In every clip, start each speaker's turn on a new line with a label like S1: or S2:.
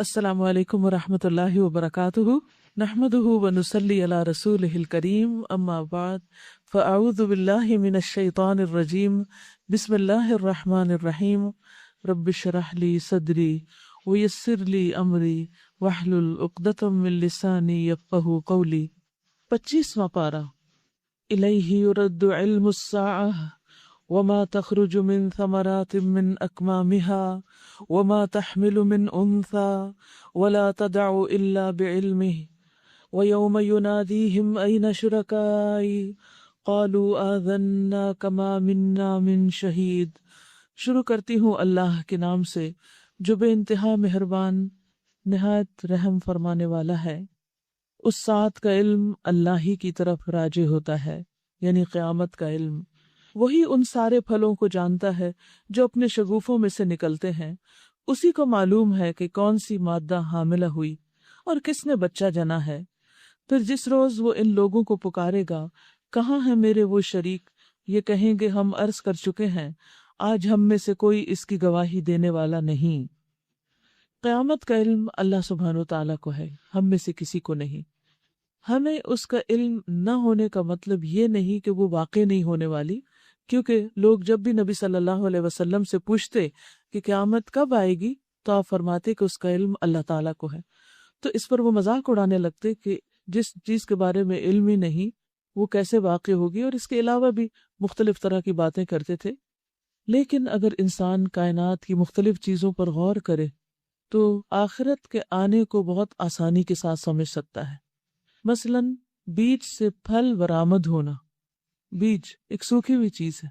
S1: السلام علیکم ورحمۃ اللہ وبرکاتہ نحمده ونصلی علی رسولہ الکریم اما بعد فاعوذ باللہ من الشیطان الرجیم بسم اللہ الرحمن الرحیم رب اشرح لی صدری ویسر لی امری واحلل عقدۃ من لسانی یفقہوا قولی۔ 25واں پارہ۔ الیہ یرد علم الساعہ وما تخرج من ثمرات من اکمامها وما تحمل من انثى ولا تدع الا بعلمه ويوم يناديهم اين شركائي قالوا آذنا كما منا من شہید۔ شروع کرتی ہوں اللہ کے نام سے جو بے انتہا مہربان نہایت رحم فرمانے والا ہے۔ اس ساتھ کا علم اللہ ہی کی طرف راجع ہوتا ہے، یعنی قیامت کا علم۔ وہی ان سارے پھلوں کو جانتا ہے جو اپنے شگوفوں میں سے نکلتے ہیں، اسی کو معلوم ہے کہ کون سی مادہ حاملہ ہوئی اور کس نے بچہ جنا ہے۔ پھر جس روز وہ ان لوگوں کو پکارے گا، کہاں ہیں میرے وہ شریک؟ یہ کہیں گے ہم عرض کر چکے ہیں، آج ہم میں سے کوئی اس کی گواہی دینے والا نہیں۔ قیامت کا علم اللہ سبحانہ و تعالیٰ کو ہے، ہم میں سے کسی کو نہیں۔ ہمیں اس کا علم نہ ہونے کا مطلب یہ نہیں کہ وہ واقع نہیں ہونے والی، کیونکہ لوگ جب بھی نبی صلی اللہ علیہ وسلم سے پوچھتے کہ قیامت کب آئے گی تو آپ فرماتے کہ اس کا علم اللہ تعالیٰ کو ہے، تو اس پر وہ مذاق اڑانے لگتے کہ جس چیز کے بارے میں علم ہی نہیں وہ کیسے واقع ہوگی، اور اس کے علاوہ بھی مختلف طرح کی باتیں کرتے تھے۔ لیکن اگر انسان کائنات کی مختلف چیزوں پر غور کرے تو آخرت کے آنے کو بہت آسانی کے ساتھ سمجھ سکتا ہے۔ مثلاً بیج سے پھل برآمد ہونا۔ بیج ایک سوکھی ہوئی چیز ہے،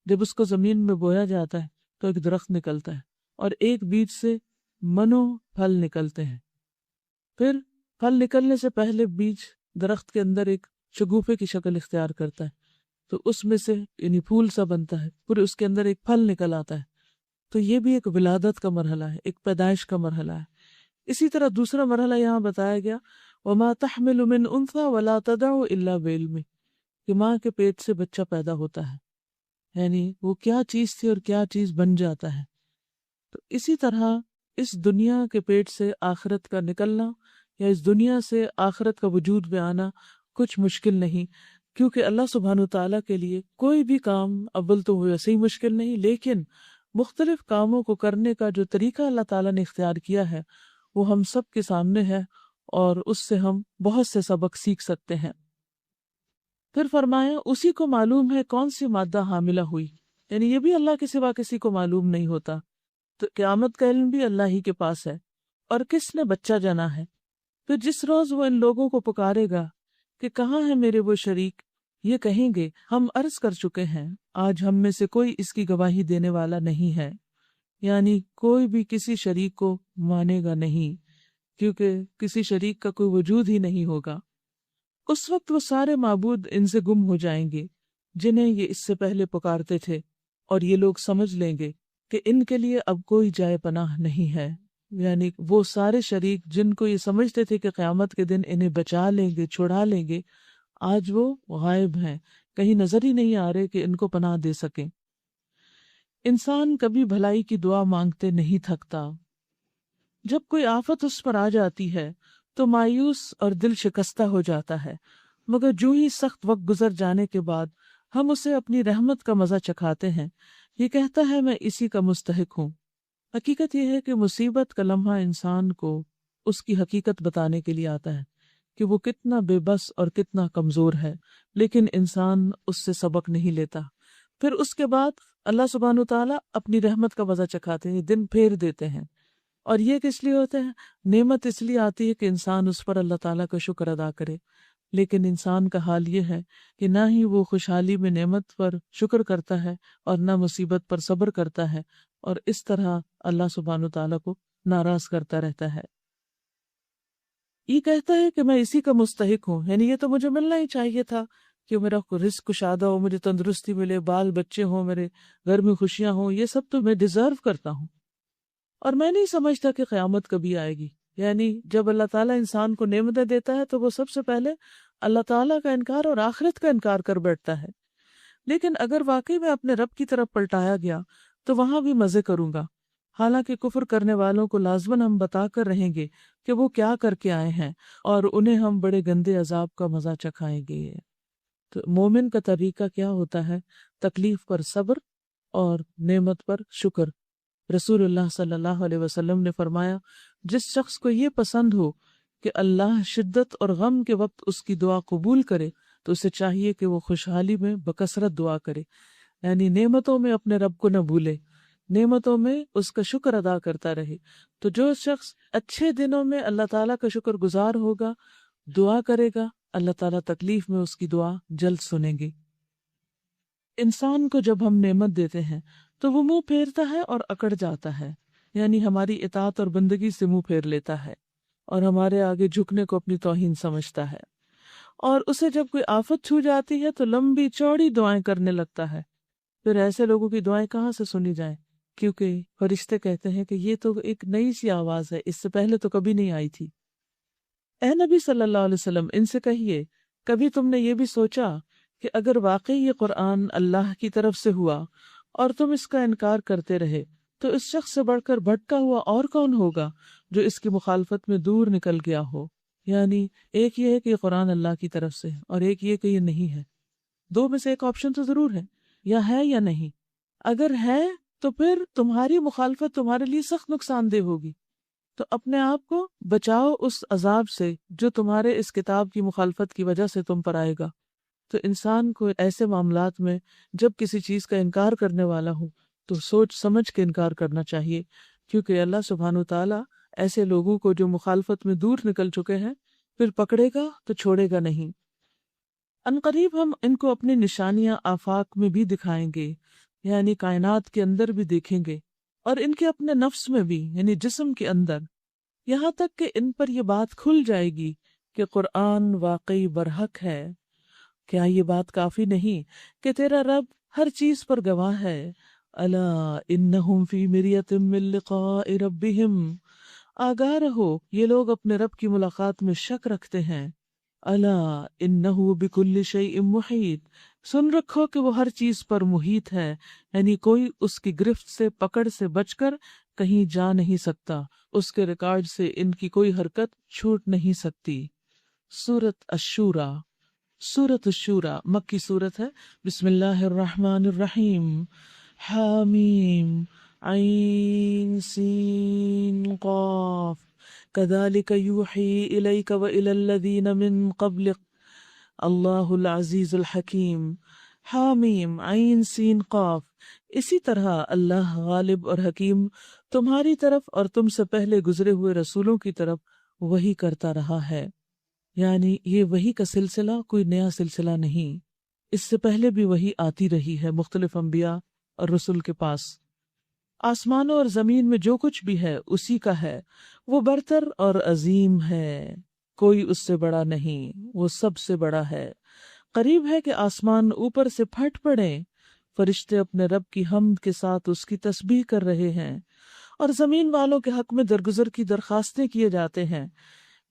S1: جب اس کو زمین میں بویا جاتا ہے تو ایک درخت نکلتا ہے، اور ایک بیج سے منو پھل نکلتے ہیں۔ پھر پھل نکلنے سے پہلے بیج درخت کے اندر ایک شگوفے کی شکل اختیار کرتا ہے، تو اس میں سے یعنی پھول سا بنتا ہے، پھر اس کے اندر ایک پھل نکل آتا ہے۔ تو یہ بھی ایک ولادت کا مرحلہ ہے، ایک پیدائش کا مرحلہ ہے۔ اسی طرح دوسرا مرحلہ یہاں بتایا گیا، وما تحمل من انثى ولا تدع الا بعلمه، کہ ماں کے پیٹ سے بچہ پیدا ہوتا ہے، یعنی وہ کیا چیز تھی اور کیا چیز بن جاتا ہے۔ تو اسی طرح اس دنیا کے پیٹ سے آخرت کا نکلنا یا اس دنیا سے آخرت کا وجود میں آنا کچھ مشکل نہیں، کیونکہ اللہ سبحانہ وتعالیٰ کے لیے کوئی بھی کام اول تو ویسے ہی مشکل نہیں، لیکن مختلف کاموں کو کرنے کا جو طریقہ اللہ تعالیٰ نے اختیار کیا ہے وہ ہم سب کے سامنے ہے، اور اس سے ہم بہت سے سبق سیکھ سکتے ہیں۔ پھر فرمایا اسی کو معلوم ہے کون سی مادہ حاملہ ہوئی، یعنی یہ بھی اللہ کے سوا کسی کو معلوم نہیں ہوتا۔ تو قیامت کا علم بھی اللہ ہی کے پاس ہے، اور کس نے بچہ جنا ہے۔ پھر جس روز وہ ان لوگوں کو پکارے گا کہ کہاں ہیں میرے وہ شریک، یہ کہیں گے ہم عرض کر چکے ہیں، آج ہم میں سے کوئی اس کی گواہی دینے والا نہیں ہے، یعنی کوئی بھی کسی شریک کو مانے گا نہیں، کیونکہ کسی شریک کا کوئی وجود ہی نہیں ہوگا۔ اس وقت وہ سارے معبود ان سے گم ہو جائیں گے جنہیں یہ اس سے پہلے پکارتے تھے، اور یہ لوگ سمجھ لیں گے کہ ان کے لیے اب کوئی جائے پناہ نہیں ہے، یعنی وہ سارے شریک جن کو یہ سمجھتے تھے کہ قیامت کے دن انہیں بچا لیں گے، چھڑا لیں گے، آج وہ غائب ہیں، کہیں نظر ہی نہیں آ رہے کہ ان کو پناہ دے سکیں۔ انسان کبھی بھلائی کی دعا مانگتے نہیں تھکتا۔ جب کوئی آفت اس پر آ جاتی ہے تو مایوس اور دل شکستہ ہو جاتا ہے، مگر جو ہی سخت وقت گزر جانے کے بعد ہم اسے اپنی رحمت کا مزہ چکھاتے ہیں، یہ کہتا ہے میں اسی کا مستحق ہوں۔ حقیقت یہ ہے کہ مصیبت کا لمحہ انسان کو اس کی حقیقت بتانے کے لیے آتا ہے کہ وہ کتنا بے بس اور کتنا کمزور ہے، لیکن انسان اس سے سبق نہیں لیتا۔ پھر اس کے بعد اللہ سبحانہ وتعالیٰ اپنی رحمت کا مزہ چکھاتے ہیں، دن پھیر دیتے ہیں، اور یہ کس لیے ہوتا ہے؟ نعمت اس لیے آتی ہے کہ انسان اس پر اللہ تعالیٰ کا شکر ادا کرے، لیکن انسان کا حال یہ ہے کہ نہ ہی وہ خوشحالی میں نعمت پر شکر کرتا ہے اور نہ مصیبت پر صبر کرتا ہے، اور اس طرح اللہ سبحانہ تعالیٰ کو ناراض کرتا رہتا ہے۔ یہ کہتا ہے کہ میں اسی کا مستحق ہوں، یعنی یہ تو مجھے ملنا ہی چاہیے تھا کہ میرا رزق کشادہ ہو، مجھے تندرستی ملے، بال بچے ہوں، میرے گھر میں خوشیاں ہوں، یہ سب تو میں ڈیزرو کرتا ہوں، اور میں نہیں سمجھتا کہ قیامت کبھی آئے گی۔ یعنی جب اللہ تعالیٰ انسان کو نعمتیں دیتا ہے تو وہ سب سے پہلے اللہ تعالیٰ کا انکار اور آخرت کا انکار کر بیٹھتا ہے، لیکن اگر واقعی میں اپنے رب کی طرف پلٹایا گیا تو وہاں بھی مزے کروں گا۔ حالانکہ کفر کرنے والوں کو لازماً ہم بتا کر رہیں گے کہ وہ کیا کر کے آئے ہیں اور انہیں ہم بڑے گندے عذاب کا مزہ چکھائیں گے۔ تو مومن کا طریقہ کیا ہوتا ہے؟ تکلیف پر صبر اور نعمت پر شکر۔ رسول اللہ صلی اللہ علیہ وسلم نے فرمایا، جس شخص کو یہ پسند ہو کہ اللہ شدت اور غم کے وقت اس کی دعا قبول کرے تو اسے چاہیے کہ وہ خوشحالی میں بکثرت دعا کرے، یعنی نعمتوں میں اپنے رب کو نہ بھولے، نعمتوں میں اس کا شکر ادا کرتا رہے۔ تو جو شخص اچھے دنوں میں اللہ تعالیٰ کا شکر گزار ہوگا، دعا کرے گا، اللہ تعالیٰ تکلیف میں اس کی دعا جلد سنیں گے۔ انسان کو جب ہم نعمت دیتے ہیں تو وہ منہ پھیرتا ہے اور اکڑ جاتا ہے، یعنی ہماری اطاعت اور بندگی سے منہ پھیر لیتا ہے اور ہمارے آگے جھکنے کو اپنی توہین سمجھتا ہے، اور اسے جب کوئی آفت چھو جاتی ہے تو لمبی چوڑی دعائیں کرنے لگتا ہے۔ پھر ایسے لوگوں کی دعائیں کہاں سے سنی جائیں؟ کیونکہ فرشتے کہتے ہیں کہ یہ تو ایک نئی سی آواز ہے، اس سے پہلے تو کبھی نہیں آئی تھی۔ اے نبی صلی اللہ علیہ وسلم، ان سے کہیے، کبھی تم نے یہ بھی سوچا کہ اگر واقعی یہ قرآن اللہ کی طرف سے ہوا اور تم اس کا انکار کرتے رہے تو اس شخص سے بڑھ کر بھٹکا ہوا اور کون ہوگا جو اس کی مخالفت میں دور نکل گیا ہو؟ یعنی ایک یہ ہے کہ یہ قرآن اللہ کی طرف سے ہے اور ایک یہ کہ یہ نہیں ہے، دو میں سے ایک آپشن تو ضرور ہے یا نہیں۔ اگر ہے تو پھر تمہاری مخالفت تمہارے لیے سخت نقصان دہ ہوگی، تو اپنے آپ کو بچاؤ اس عذاب سے جو تمہارے اس کتاب کی مخالفت کی وجہ سے تم پر آئے گا۔ تو انسان کو ایسے معاملات میں جب کسی چیز کا انکار کرنے والا ہو تو سوچ سمجھ کے انکار کرنا چاہیے، کیونکہ اللہ سبحانہ وتعالیٰ ایسے لوگوں کو جو مخالفت میں دور نکل چکے ہیں پھر پکڑے گا تو چھوڑے گا نہیں۔ عنقریب ہم ان کو اپنی نشانیاں آفاق میں بھی دکھائیں گے، یعنی کائنات کے اندر بھی دیکھیں گے، اور ان کے اپنے نفس میں بھی، یعنی جسم کے اندر، یہاں تک کہ ان پر یہ بات کھل جائے گی کہ قرآن واقعی برحق ہے۔ کیا یہ بات کافی نہیں کہ تیرا رب ہر چیز پر گواہ ہے؟ الا انہم فی مریۃ من لقاء ربہم، آگاہ رہو یہ لوگ اپنے رب کی ملاقات میں شک رکھتے ہیں۔ الا انہ بکل شیء محیط، سن رکھو کہ وہ ہر چیز پر محیط ہے، یعنی کوئی اس کی گرفت سے، پکڑ سے بچ کر کہیں جا نہیں سکتا، اس کے ریکارڈ سے ان کی کوئی حرکت چھوٹ نہیں سکتی۔ سورۃ الشورى، سورۃ الشورى مکی سورت ہے۔ بسم اللہ الرحمن الرحیم، حامیم عین سین قاف، کذالک یوحی الیک والی الذین من قبلک اللہ العزیز الحکیم۔ حامیم عین سین قاف، اسی طرح اللہ غالب اور حکیم تمہاری طرف اور تم سے پہلے گزرے ہوئے رسولوں کی طرف وحی کرتا رہا ہے، یعنی یہ وحی کا سلسلہ کوئی نیا سلسلہ نہیں، اس سے پہلے بھی وحی آتی رہی ہے مختلف انبیاء اور رسول کے پاس۔ آسمانوں اور زمین میں جو کچھ بھی ہے اسی کا ہے، وہ برتر اور عظیم ہے، کوئی اس سے بڑا نہیں، وہ سب سے بڑا ہے۔ قریب ہے کہ آسمان اوپر سے پھٹ پڑیں، فرشتے اپنے رب کی حمد کے ساتھ اس کی تسبیح کر رہے ہیں، اور زمین والوں کے حق میں درگزر کی درخواستیں کیے جاتے ہیں،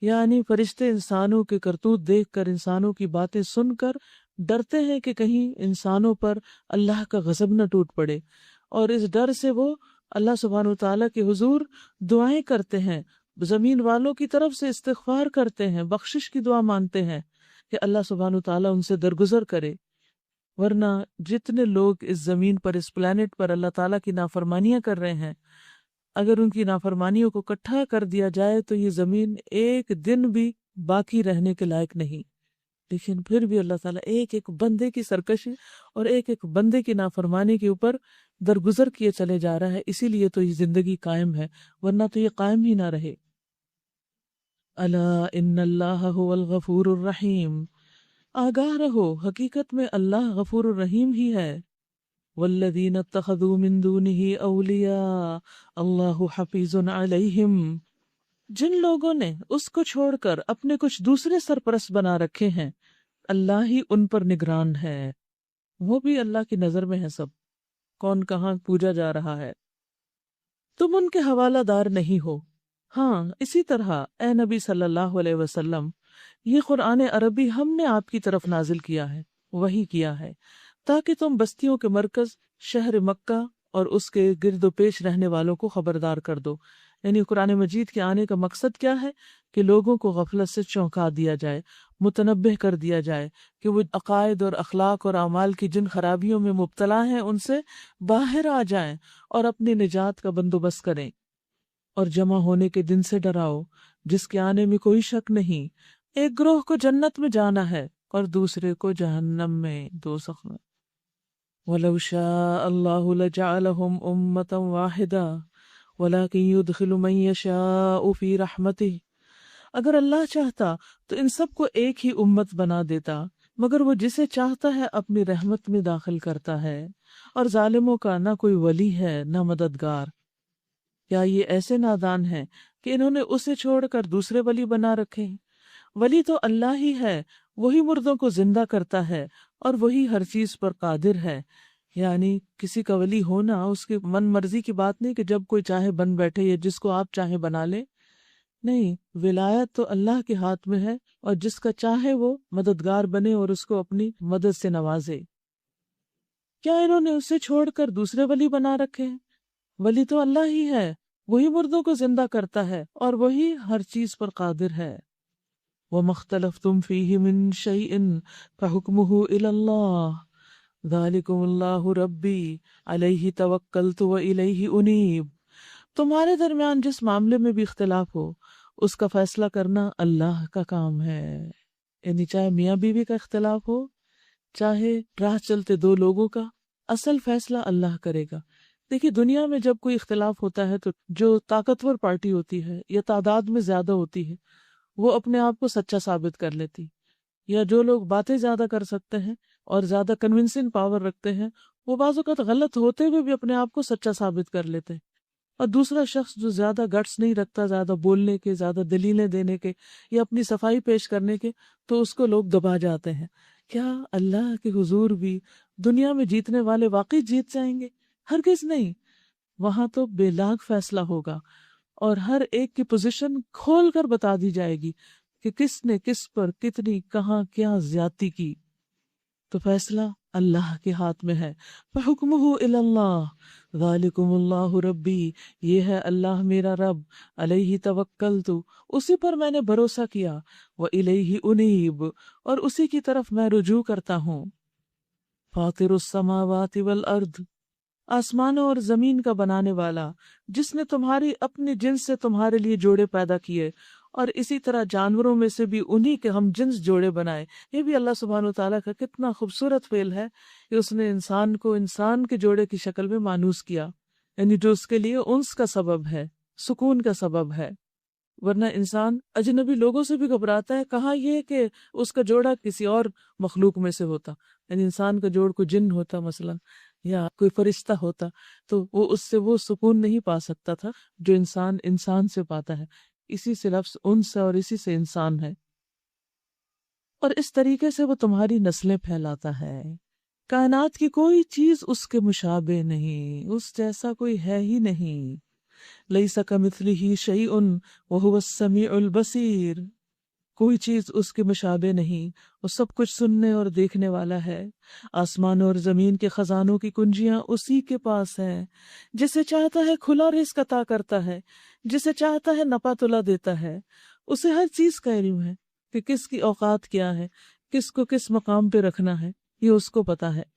S1: یعنی فرشتے انسانوں کے کرتوت دیکھ کر، انسانوں کی باتیں سن کر ڈرتے ہیں کہ کہیں انسانوں پر اللہ کا غضب نہ ٹوٹ پڑے، اور اس ڈر سے وہ اللہ سبحانہ وتعالیٰ کے حضور دعائیں کرتے ہیں، زمین والوں کی طرف سے استغفار کرتے ہیں، بخشش کی دعا مانتے ہیں کہ اللہ سبحانہ وتعالیٰ ان سے درگزر کرے۔ ورنہ جتنے لوگ اس زمین پر، اس پلانٹ پر اللہ تعالیٰ کی نافرمانیاں کر رہے ہیں، اگر ان کی نافرمانیوں کو اکٹھا کر دیا جائے تو یہ زمین ایک دن بھی باقی رہنے کے لائق نہیں، لیکن پھر بھی اللہ تعالیٰ ایک ایک بندے کی سرکشی اور ایک ایک بندے کی نافرمانی کے اوپر درگزر کیے چلے جا رہا ہے، اسی لیے تو یہ زندگی قائم ہے، ورنہ تو یہ قائم ہی نہ رہے۔ الا ان اللہ هو الغفور الرحیم، آگاہ رہو حقیقت میں اللہ غفور الرحیم ہی ہے۔ والذین اتخذوا من دونہ اولیاء اللہ حفیظ علیہم، جن لوگوں نے اس کو چھوڑ کر اپنے کچھ دوسرے سرپرست بنا رکھے ہیں، اللہ ہی ان پر نگران ہے، وہ بھی اللہ کی نظر میں ہے سب، کون کہاں پوجا جا رہا ہے، تم ان کے حوالہ دار نہیں ہو۔ ہاں اسی طرح اے نبی صلی اللہ علیہ وسلم، یہ قرآن عربی ہم نے آپ کی طرف نازل کیا ہے، وحی کیا ہے، تاکہ تم بستیوں کے مرکز شہر مکہ اور اس کے گرد و پیش رہنے والوں کو خبردار کر دو۔ یعنی قرآن مجید کے آنے کا مقصد کیا ہے کہ لوگوں کو غفلت سے چونکا دیا جائے، متنبہ کر دیا جائے کہ وہ عقائد اور اخلاق اور اعمال کی جن خرابیوں میں مبتلا ہیں ان سے باہر آ جائیں اور اپنی نجات کا بندوبست کریں، اور جمع ہونے کے دن سے ڈراؤ جس کے آنے میں کوئی شک نہیں۔ ایک گروہ کو جنت میں جانا ہے اور دوسرے کو جہنم میں، دوزخ میں۔ وَلَوْ شَاءَ اللَّهُ لَجَعَلَهُمْ أُمَّةً وَاحِدَةً وَلَكِنْ يُدْخِلُ مَن يَشَاءُ فِي رَحْمَتِهِ، اگر اللہ چاہتا تو ان سب کو ایک ہی امت بنا دیتا، مگر وہ جسے چاہتا ہے اپنی رحمت میں داخل کرتا ہے، اور ظالموں کا نہ کوئی ولی ہے نہ مددگار۔ کیا یہ ایسے نادان ہیں کہ انہوں نے اسے چھوڑ کر دوسرے ولی بنا رکھے ہیں؟ ولی تو اللہ ہی ہے، وہی مردوں کو زندہ کرتا ہے اور وہی ہر چیز پر قادر ہے۔ یعنی کسی کا ولی ہونا اس کی من مرضی کی بات نہیں کہ جب کوئی چاہے بن بیٹھے یا جس کو آپ چاہیں بنا لیں، نہیں، ولایت تو اللہ کے ہاتھ میں ہے، اور جس کا چاہے وہ مددگار بنے اور اس کو اپنی مدد سے نوازے۔ کیا انہوں نے اسے چھوڑ کر دوسرے ولی بنا رکھے ہیں؟ ولی تو اللہ ہی ہے، وہی مردوں کو زندہ کرتا ہے اور وہی ہر چیز پر قادر ہے۔ وَمَا اخْتَلَفْتُمْ فِيهِ مِنْ شَيْءٍ فَحُكْمُهُ إِلَى اللَّهِ ذَلِكُمُ اللَّهُ رَبِّي عَلَيْهِ تَوَكَّلْتُ وَإِلَيْهِ أُنِيبُ، تمہارے درمیان جس معاملے میں بھی اختلاف ہو اس کا فیصلہ کرنا اللہ کا کام ہے۔ یعنی چاہے میاں بیوی کا اختلاف ہو، چاہے راہ چلتے دو لوگوں کا، اصل فیصلہ اللہ کرے گا۔ دیکھیے دنیا میں جب کوئی اختلاف ہوتا ہے تو جو طاقتور پارٹی ہوتی ہے یا تعداد میں زیادہ ہوتی ہے وہ اپنے آپ کو سچا ثابت کر لیتی، یا جو لوگ باتیں زیادہ کر سکتے ہیں اور زیادہ کنونسنگ پاور رکھتے ہیں وہ بعض اوقات غلط ہوتے ہوئے بھی اپنے آپ کو سچا ثابت کر لیتے ہیں، اور دوسرا شخص جو زیادہ گٹس نہیں رکھتا، زیادہ بولنے کے، زیادہ دلیلیں دینے کے یا اپنی صفائی پیش کرنے کے، تو اس کو لوگ دبا جاتے ہیں۔ کیا اللہ کے حضور بھی دنیا میں جیتنے والے واقعی جیت جائیں گے؟ ہرگز نہیں، وہاں تو بے لاگ فیصلہ ہوگا اور ہر ایک کی پوزیشن کھول کر بتا دی جائے گی کہ کس نے کس پر کتنی کہاں کیا زیادتی کی۔ تو فیصلہ اللہ کے ہاتھ میں ہے۔ فَحُكْمُهُ إِلَى اللَّهِ ذَلِكُمُ اللَّهُ رَبِّي، یہ ہے اللہ میرا رب، علیہ توکلت، اسی پر میں نے بھروسہ کیا، وَإِلَيْهِ أُنِيبُ، اور اسی کی طرف میں رجوع کرتا ہوں۔ فاطر السماوات والارض، آسمانوں اور زمین کا بنانے والا، جس نے تمہاری اپنی جنس سے تمہارے لیے جوڑے پیدا کیے اور اسی طرح جانوروں میں سے بھی انہی کے ہم جنس جوڑے بنائے۔ یہ بھی اللہ سبحانہ وتعالیٰ کا کتنا خوبصورت فعل ہے کہ اس نے انسان کو انسان کے جوڑے کی شکل میں مانوس کیا، یعنی جو اس کے لیے انس کا سبب ہے، سکون کا سبب ہے۔ ورنہ انسان اجنبی لوگوں سے بھی گھبراتا ہے، کہاں یہ کہ اس کا جوڑا کسی اور مخلوق میں سے ہوتا، یعنی انسان کا جوڑ کوئی جن ہوتا مثلا یا کوئی فرشتہ ہوتا تو وہ اس سے وہ سکون نہیں پا سکتا تھا جو انسان انسان سے پاتا ہے۔ اسی سے لفظ انس ہے اور اسی سے انسان ہے، اور اس طریقے سے وہ تمہاری نسلیں پھیلاتا ہے۔ کائنات کی کوئی چیز اس کے مشابہ نہیں، اس جیسا کوئی ہے ہی نہیں۔ لیس کمثلہ شیء وہو السمیع البصیر، کوئی چیز اس کے مشابہ نہیں، وہ سب کچھ سننے اور دیکھنے والا ہے۔ آسمانوں اور زمین کے خزانوں کی کنجیاں اسی کے پاس ہیں، جسے چاہتا ہے کھلا رزق عطا کرتا ہے، جسے چاہتا ہے نپا تلا دیتا ہے۔ اسے ہر چیز کا علم ہے کہ کس کی اوقات کیا ہے، کس کو کس مقام پہ رکھنا ہے، یہ اس کو پتا ہے۔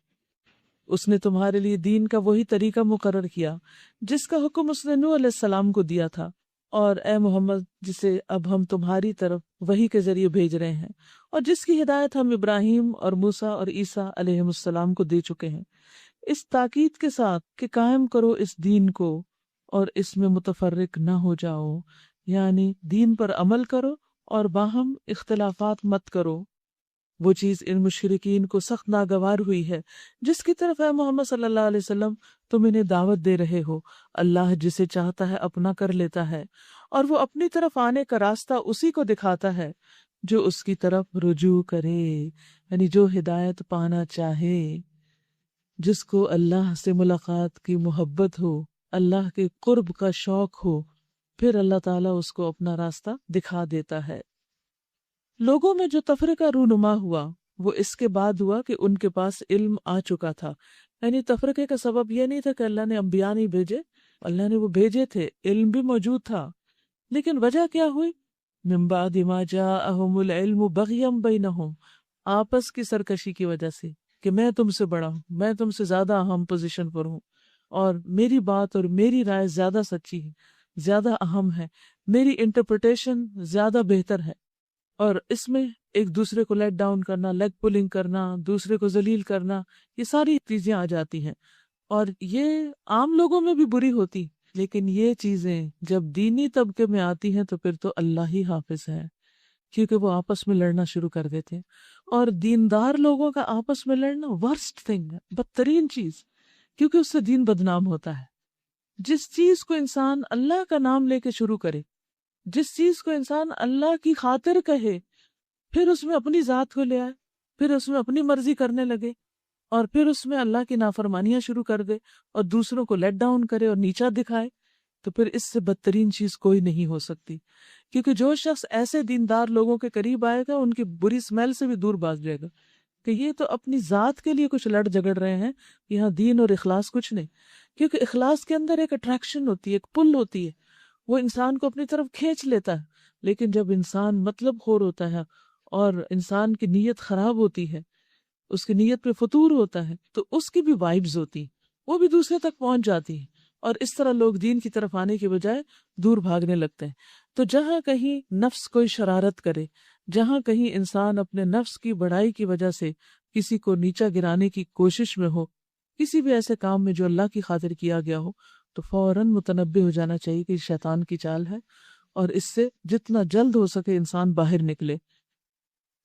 S1: اس نے تمہارے لیے دین کا وہی طریقہ مقرر کیا جس کا حکم اس نے نوح علیہ السلام کو دیا تھا، اور اے محمد جسے اب ہم تمہاری طرف وحی کے ذریعے بھیج رہے ہیں، اور جس کی ہدایت ہم ابراہیم اور موسیٰ اور عیسیٰ علیہ السلام کو دے چکے ہیں، اس تاکید کے ساتھ کہ قائم کرو اس دین کو اور اس میں متفرق نہ ہو جاؤ، یعنی دین پر عمل کرو اور باہم اختلافات مت کرو۔ وہ چیز ان مشرکین کو سخت ناگوار ہوئی ہے جس کی طرف اے محمد صلی اللہ علیہ وسلم تم انہیں دعوت دے رہے ہو۔ اللہ جسے چاہتا ہے اپنا کر لیتا ہے، اور وہ اپنی طرف آنے کا راستہ اسی کو دکھاتا ہے جو اس کی طرف رجوع کرے، یعنی جو ہدایت پانا چاہے، جس کو اللہ سے ملاقات کی محبت ہو، اللہ کے قرب کا شوق ہو، پھر اللہ تعالیٰ اس کو اپنا راستہ دکھا دیتا ہے۔ لوگوں میں جو تفرقہ رونما ہوا وہ اس کے بعد ہوا کہ ان کے پاس علم آ چکا تھا یعنی تفرقے کا سبب یہ نہیں تھا کہ اللہ نے انبیاء نہیں بھیجے، اللہ نے وہ بھیجے تھے، علم بھی موجود تھا، لیکن وجہ کیا ہوئی؟ من بعد ما جاءہم العلم بغیا بینہم، آپس کی سرکشی کی وجہ سے کہ میں تم سے بڑا ہوں، میں تم سے زیادہ اہم پوزیشن پر ہوں، اور میری بات اور میری رائے زیادہ سچی ہے، زیادہ اہم ہے، میری انٹرپریٹیشن زیادہ بہتر ہے، اور اس میں ایک دوسرے کو لیٹ ڈاؤن کرنا، لیگ پولنگ کرنا، دوسرے کو ذلیل کرنا، یہ ساری چیزیں آ جاتی ہیں، اور یہ عام لوگوں میں بھی بری ہوتی، لیکن یہ چیزیں جب دینی طبقے میں آتی ہیں تو پھر تو اللہ ہی حافظ ہے، کیونکہ وہ آپس میں لڑنا شروع کر دیتے ہیں، اور دیندار لوگوں کا آپس میں لڑنا ورسٹ تھنگ ہے، بدترین چیز، کیونکہ اس سے دین بدنام ہوتا ہے۔ جس چیز کو انسان اللہ کا نام لے کے شروع کرے، جس چیز کو انسان اللہ کی خاطر کہے، پھر اس میں اپنی ذات کو لے آئے، پھر اس میں اپنی مرضی کرنے لگے، اور پھر اس میں اللہ کی نافرمانیاں شروع کر دے اور دوسروں کو لیٹ ڈاؤن کرے اور نیچا دکھائے، تو پھر اس سے بدترین چیز کوئی نہیں ہو سکتی، کیونکہ جو شخص ایسے دیندار لوگوں کے قریب آئے گا ان کی بری اسمیل سے بھی دور بھاگ جائے گا کہ یہ تو اپنی ذات کے لیے کچھ لڑ جگڑ رہے ہیں، یہاں دین اور اخلاص کچھ نہیں، کیونکہ اخلاص کے اندر ایک اٹریکشن ہوتی ہے، ایک پل ہوتی ہے، وہ انسان کو اپنی طرف کھینچ لیتا ہے، لیکن جب انسان مطلب خور ہوتا ہے اور انسان کی نیت خراب ہوتی ہے، اس کی نیت پہ فطور ہوتا ہے، تو اس کی بھی وائبز ہوتی ہیں، وہ بھی دوسرے تک پہنچ جاتی ہیں، اور اس طرح لوگ دین کی طرف آنے کے بجائے دور بھاگنے لگتے ہیں۔ تو جہاں کہیں نفس کوئی شرارت کرے، جہاں کہیں انسان اپنے نفس کی بڑائی کی وجہ سے کسی کو نیچا گرانے کی کوشش میں ہو، کسی بھی ایسے کام میں جو اللہ کی خاطر کیا گیا ہو، تو فوراً متنبہ ہو جانا چاہیے کہ یہ شیطان کی چال ہے، اور اس سے جتنا جلد ہو سکے انسان باہر نکلے۔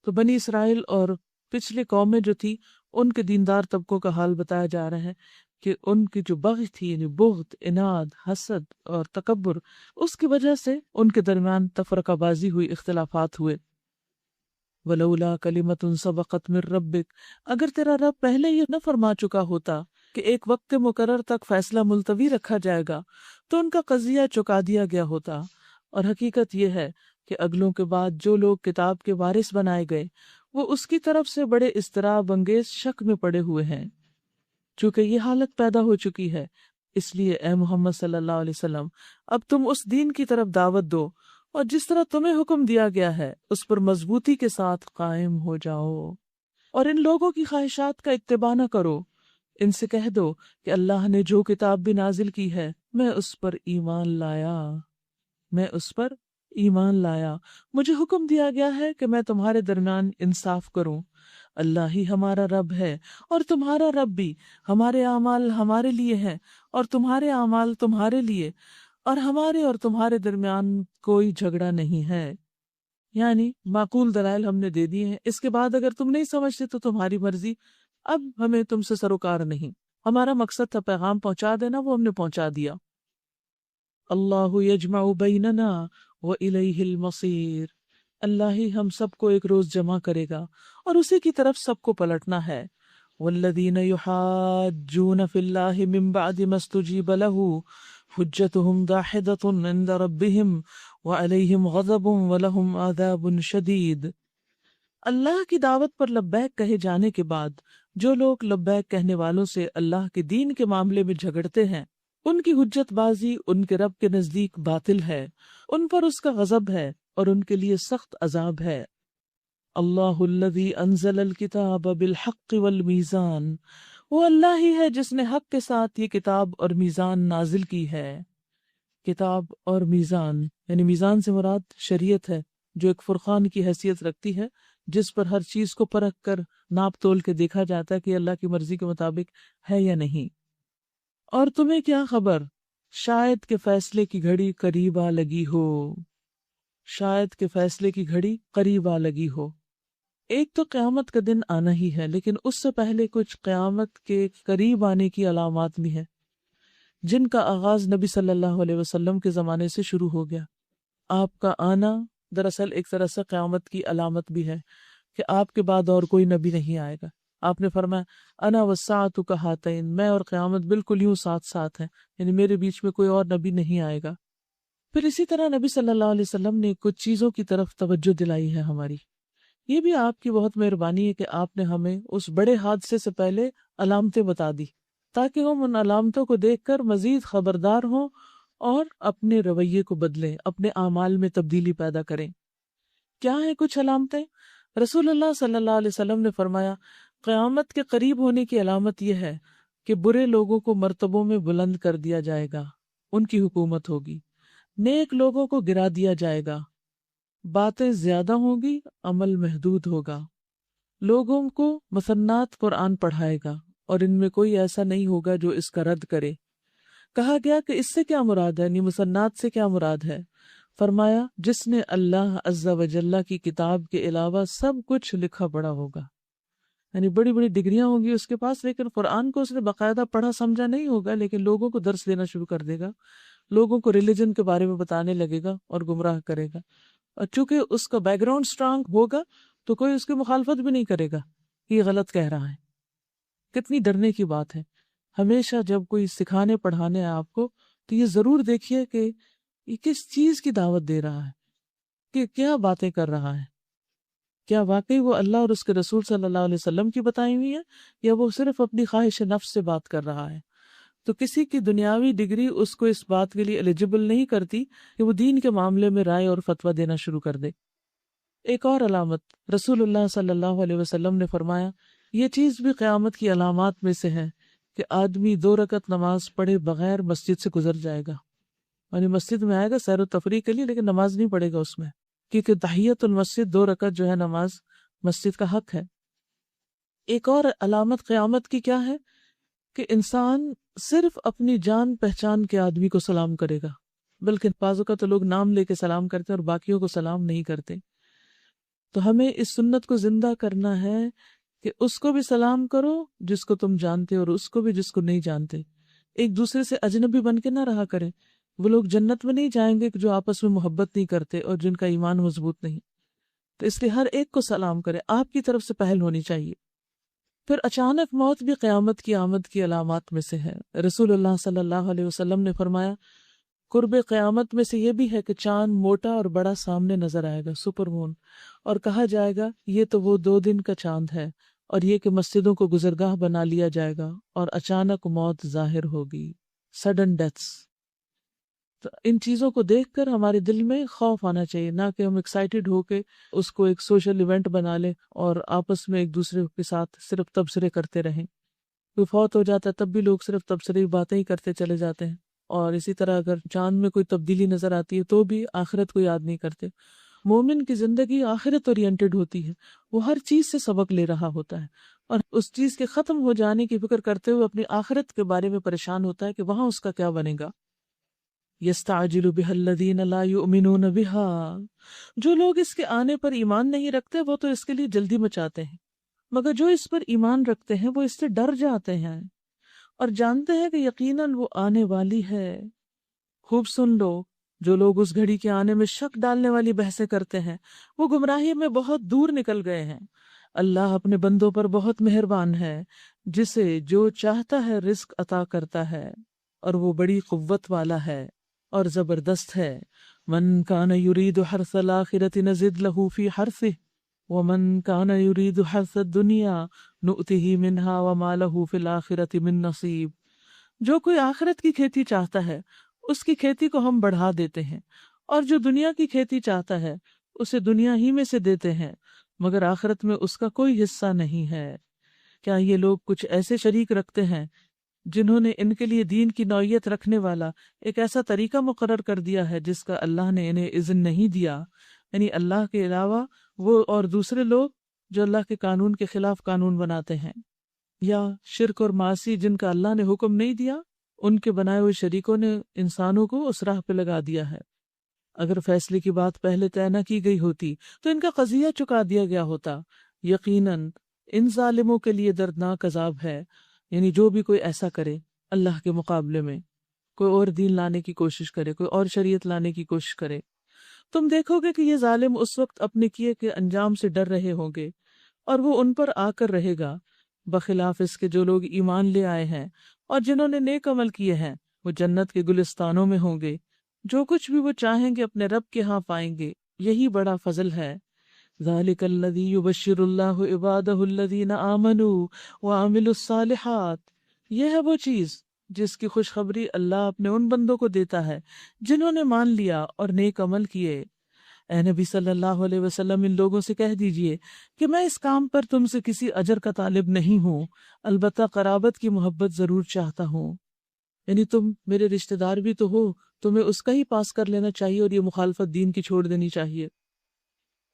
S1: تو بنی اسرائیل اور پچھلی قومیں جو تھی، ان کے دیندار طبقوں کا حال بتایا جا رہا ہے کہ ان کی جو بغی تھی، یعنی بغض، اناد، حسد اور تکبر، اس کی وجہ سے ان کے درمیان تفرقہ بازی ہوئی، اختلافات ہوئے۔ وَلَوْلَا كَلِمَةٌ سَبَقَتْ مِن رَبِّكَ، اگر تیرا رب پہلے یہ نہ فرما چکا ہوتا کہ ایک وقت مقرر تک فیصلہ ملتوی رکھا جائے گا، تو ان کا قضیہ چکا دیا گیا ہوتا۔ اور حقیقت یہ ہے کہ اگلوں کے بعد جو لوگ کتاب کے وارث بنائے گئے، وہ اس کی طرف سے بڑے اضطراب انگیز شک میں پڑے ہوئے ہیں۔ چونکہ یہ حالت پیدا ہو چکی ہے، اس لیے اے محمد صلی اللہ علیہ وسلم، اب تم اس دین کی طرف دعوت دو، اور جس طرح تمہیں حکم دیا گیا ہے اس پر مضبوطی کے ساتھ قائم ہو جاؤ، اور ان لوگوں کی خواہشات کا اتباع نہ کرو۔ ان سے کہہ دو کہ اللہ نے جو کتاب بھی نازل کی ہے، میں اس پر ایمان لایا، مجھے حکم دیا گیا ہے کہ میں تمہارے درمیان انصاف کروں۔ اللہ ہی ہمارا رب ہے اور تمہارا رب بھی، ہمارے اعمال ہمارے لیے ہیں اور تمہارے اعمال تمہارے لیے، اور ہمارے اور تمہارے درمیان کوئی جھگڑا نہیں ہے۔ یعنی معقول دلائل ہم نے دے دیے ہیں، اس کے بعد اگر تم نہیں سمجھتے تو تمہاری مرضی، اب ہمیں تم سے سروکار نہیں، ہمارا مقصد تھا پیغام پہنچا دینا، وہ ہم نے پہنچا دیا۔ اللہ یجمع بیننا وإلیہ المصیر، اللہ ہی ہم سب کو ایک روز جمع کرے گا اور اسی کی طرف سب کو پلٹنا ہے۔ والذین یحاجون فی اللہ من بعد ما استجیب لہ حجتہم داحضۃ عند ربہم وعلیہم غضب ولہم عذاب شدید۔ اللہ کی دعوت پر لبیک کہے جانے کے بعد جو لوگ لبیک کہنے والوں سے اللہ کے دین کے معاملے میں جھگڑتے ہیں، ان کی حجت بازی ان کے رب کے نزدیک باطل ہے، ان پر اس کا غضب ہے اور ان کے لیے سخت عذاب ہے۔ اللہ الذی انزل الکتاب بالحق والمیزان، وہ اللہ ہی ہے جس نے حق کے ساتھ یہ کتاب اور میزان نازل کی ہے۔ کتاب اور میزان، یعنی میزان سے مراد شریعت ہے، جو ایک فرقان کی حیثیت رکھتی ہے، جس پر ہر چیز کو پرکھ کر ناپ تول کے دیکھا جاتا ہے کہ اللہ کی مرضی کے مطابق ہے یا نہیں۔ اور تمہیں کیا خبر، شاید کہ فیصلے کی گھڑی قریب آ لگی ہو، شاید کہ فیصلے کی گھڑی قریب آ لگی ہو۔ ایک تو قیامت کا دن آنا ہی ہے، لیکن اس سے پہلے کچھ قیامت کے قریب آنے کی علامات بھی ہیں، جن کا آغاز نبی صلی اللہ علیہ وسلم کے زمانے سے شروع ہو گیا۔ آپ کا آنا دراصل ایک طرح سے قیامت کی علامت بھی ہے کہ آپ کے بعد اور کوئی نبی نہیں آئے گا۔ آپ نے فرمایا انا والساعۃ کہاتین، میں اور قیامت بالکل یوں ساتھ ساتھ ہیں، یعنی میرے بیچ میں کوئی اور نبی نہیں آئے گا۔ پھر اسی طرح نبی صلی اللہ علیہ وسلم نے کچھ چیزوں کی طرف توجہ دلائی ہے ہماری۔ یہ بھی آپ کی بہت مہربانی ہے کہ آپ نے ہمیں اس بڑے حادثے سے پہلے علامتیں بتا دی تاکہ ہم ان علامتوں کو دیکھ کر مزید خبردار ہوں اور اپنے رویے کو بدلیں، اپنے اعمال میں تبدیلی پیدا کریں۔ کیا ہیں کچھ علامتیں؟ رسول اللہ صلی اللہ علیہ وسلم نے فرمایا، قیامت کے قریب ہونے کی علامت یہ ہے کہ برے لوگوں کو مرتبوں میں بلند کر دیا جائے گا، ان کی حکومت ہوگی، نیک لوگوں کو گرا دیا جائے گا، باتیں زیادہ ہوں گی، عمل محدود ہوگا، لوگوں کو مثنات قرآن پڑھائے گا اور ان میں کوئی ایسا نہیں ہوگا جو اس کا رد کرے۔ کہا گیا کہ اس سے کیا مراد ہے، یعنی مثنات سے کیا مراد ہے؟ فرمایا، جس نے اللہ عز و جل کی کتاب کے علاوہ سب کچھ لکھا پڑھا ہوگا، یعنی بڑی بڑی ڈگریاں ہوں گی اس کے پاس، لیکن قرآن کو اس نے باقاعدہ پڑھا سمجھا نہیں ہوگا، لیکن لوگوں کو درس دینا شروع کر دے گا، لوگوں کو ریلیجن کے بارے میں بتانے لگے گا اور گمراہ کرے گا۔ اور چونکہ اس کا بیک گراؤنڈ اسٹرانگ ہوگا تو کوئی اس کی مخالفت بھی نہیں کرے گا کہ یہ غلط کہہ رہا ہے۔ کتنی ڈرنے کی بات ہے۔ ہمیشہ جب کوئی سکھانے پڑھانے ہے آپ کو تو یہ ضرور دیکھیے کہ یہ کس چیز کی دعوت دے رہا ہے، کہ کیا باتیں کر رہا ہے، کیا واقعی وہ اللہ اور اس کے رسول صلی اللہ علیہ وسلم کی بتائی ہوئی ہے یا وہ صرف اپنی خواہش نفس سے بات کر رہا ہے۔ تو کسی کی دنیاوی ڈگری اس کو اس بات کے لیے ایلیجبل نہیں کرتی کہ وہ دین کے معاملے میں رائے اور فتویٰ دینا شروع کر دے۔ ایک اور علامت، رسول اللہ صلی اللہ علیہ وسلم نے فرمایا، یہ چیز بھی قیامت کی علامات میں سے ہے کہ آدمی 2 رکعت نماز پڑھے بغیر مسجد سے گزر جائے گا، یعنی مسجد میں آئے گا سیر و تفریح کے لیے لیکن نماز نہیں پڑھے گا اس میں، کیونکہ تحیت المسجد 2 رکعت جو ہے نماز مسجد کا حق ہے۔ ایک اور علامت قیامت کی کیا ہے کہ انسان صرف اپنی جان پہچان کے آدمی کو سلام کرے گا، بلکہ بعض کا تو لوگ نام لے کے سلام کرتے ہیں اور باقیوں کو سلام نہیں کرتے۔ تو ہمیں اس سنت کو زندہ کرنا ہے کہ اس کو بھی سلام کرو جس کو تم جانتے اور اس کو بھی جس کو نہیں جانتے۔ ایک دوسرے سے اجنبی بن کے نہ رہا کریں۔ وہ لوگ جنت میں نہیں جائیں گے جو آپس میں محبت نہیں کرتے اور جن کا ایمان مضبوط نہیں۔ تو اس لیے ہر ایک کو سلام کرے، آپ کی طرف سے پہل ہونی چاہیے۔ پھر اچانک موت بھی قیامت کی آمد کی علامات میں سے ہے۔ رسول اللہ صلی اللہ علیہ وسلم نے فرمایا، قرب قیامت میں سے یہ بھی ہے کہ چاند موٹا اور بڑا سامنے نظر آئے گا، سپر مون، اور کہا جائے گا یہ تو وہ 2 دن کا چاند ہے، اور یہ کہ مسجدوں کو گزرگاہ بنا لیا جائے گا اور اچانک موت ظاہر ہوگی، سڈن ڈیتھس۔ تو ان چیزوں کو دیکھ کر ہمارے دل میں خوف آنا چاہیے، نہ کہ ہم ایکسائٹیڈ ہو کے اس کو ایک سوشل ایونٹ بنا لیں اور آپس میں ایک دوسرے کے ساتھ صرف تبصرے کرتے رہیں۔ کوئی فوت ہو جاتا ہے تب بھی لوگ صرف تبصرے باتیں ہی کرتے چلے جاتے ہیں، اور اسی طرح اگر چاند میں کوئی تبدیلی نظر آتی ہے تو بھی آخرت کو یاد نہیں کرتے۔ مومن کی زندگی آخرت اورینٹڈ ہوتی ہے، وہ ہر چیز سے سبق لے رہا ہوتا ہے اور اس چیز کے ختم ہو جانے کی فکر کرتے ہوئے اپنی آخرت کے بارے میں پریشان ہوتا ہے کہ وہاں اس کا کیا بنے گا۔ یستعجل بها الذین لا یؤمنون بها، جو لوگ اس کے آنے پر ایمان نہیں رکھتے وہ تو اس کے لیے جلدی مچاتے ہیں، مگر جو اس پر ایمان رکھتے ہیں وہ اس سے ڈر جاتے ہیں اور جانتے ہیں کہ یقیناً وہ آنے والی ہے۔ خوب سن لو، جو لوگ اس گھڑی کے آنے میں شک ڈالنے والی بحثیں کرتے ہیں وہ گمراہی میں بہت دور نکل گئے ہیں۔ اللہ اپنے بندوں پر بہت مہربان ہے، جسے جو چاہتا ہے رزق عطا کرتا ہے، اور وہ بڑی قوت والا ہے اور زبردست ہے۔ من کان یرید حرث الآخرۃ نزد له فی حرثہ ومن کان یرید حرث الدنیا نؤتہ منہا وما له فی الآخرۃ من نصیب۔ جو کوئی آخرت کی کھیتی چاہتا ہے اس کی کھیتی کو ہم بڑھا دیتے ہیں، اور جو دنیا کی کھیتی چاہتا ہے اسے دنیا ہی میں سے دیتے ہیں، مگر آخرت میں اس کا کوئی حصہ نہیں ہے۔ کیا یہ لوگ کچھ ایسے شریک رکھتے ہیں جنہوں نے ان کے لیے دین کی نوعیت رکھنے والا ایک ایسا طریقہ مقرر کر دیا ہے جس کا اللہ نے انہیں اذن نہیں دیا، یعنی اللہ کے علاوہ وہ اور دوسرے لوگ جو اللہ کے قانون کے خلاف قانون بناتے ہیں، یا شرک اور معاصی جن کا اللہ نے حکم نہیں دیا، ان کے بنائے ہوئے شریکوں نے انسانوں کو اس راہ پہ لگا دیا ہے۔ اگر فیصلے کی بات پہلے طے نہ کی گئی ہوتی تو ان کا قضیہ چکا دیا گیا ہوتا۔ یقیناً ان ظالموں کے لیے دردناک عذاب ہے، یعنی جو بھی کوئی ایسا کرے اللہ کے مقابلے میں، کوئی اور دین لانے کی کوشش کرے، کوئی اور شریعت لانے کی کوشش کرے، تم دیکھو گے کہ یہ ظالم اس وقت اپنے کیے کے انجام سے ڈر رہے ہوں گے اور وہ ان پر آ کر رہے گا، بخلاف اس کے جو لوگ ایمان لے آئے ہیں اور جنہوں نے نیک عمل کیے ہیں وہ جنت کے گلستانوں میں ہوں گے، جو کچھ بھی وہ چاہیں گے اپنے رب کے ہاں پائیں گے، یہی بڑا فضل ہے۔ ذالک الذی یبشر اللہ عبادہ الذین آمنوا وعملوا الصالحات، یہ ہے وہ چیز جس کی خوشخبری اللہ اپنے ان بندوں کو دیتا ہے جنہوں نے مان لیا اور نیک عمل کیے۔ اے نبی صلی اللہ علیہ وسلم، ان لوگوں سے کہہ دیجئے کہ میں اس کام پر تم سے کسی اجر کا طالب نہیں ہوں، البتہ قرابت کی محبت ضرور چاہتا ہوں۔ یعنی تم میرے رشتہ دار بھی تو ہو، تمہیں اس کا ہی پاس کر لینا چاہیے اور یہ مخالفت دین کی چھوڑ دینی چاہیے۔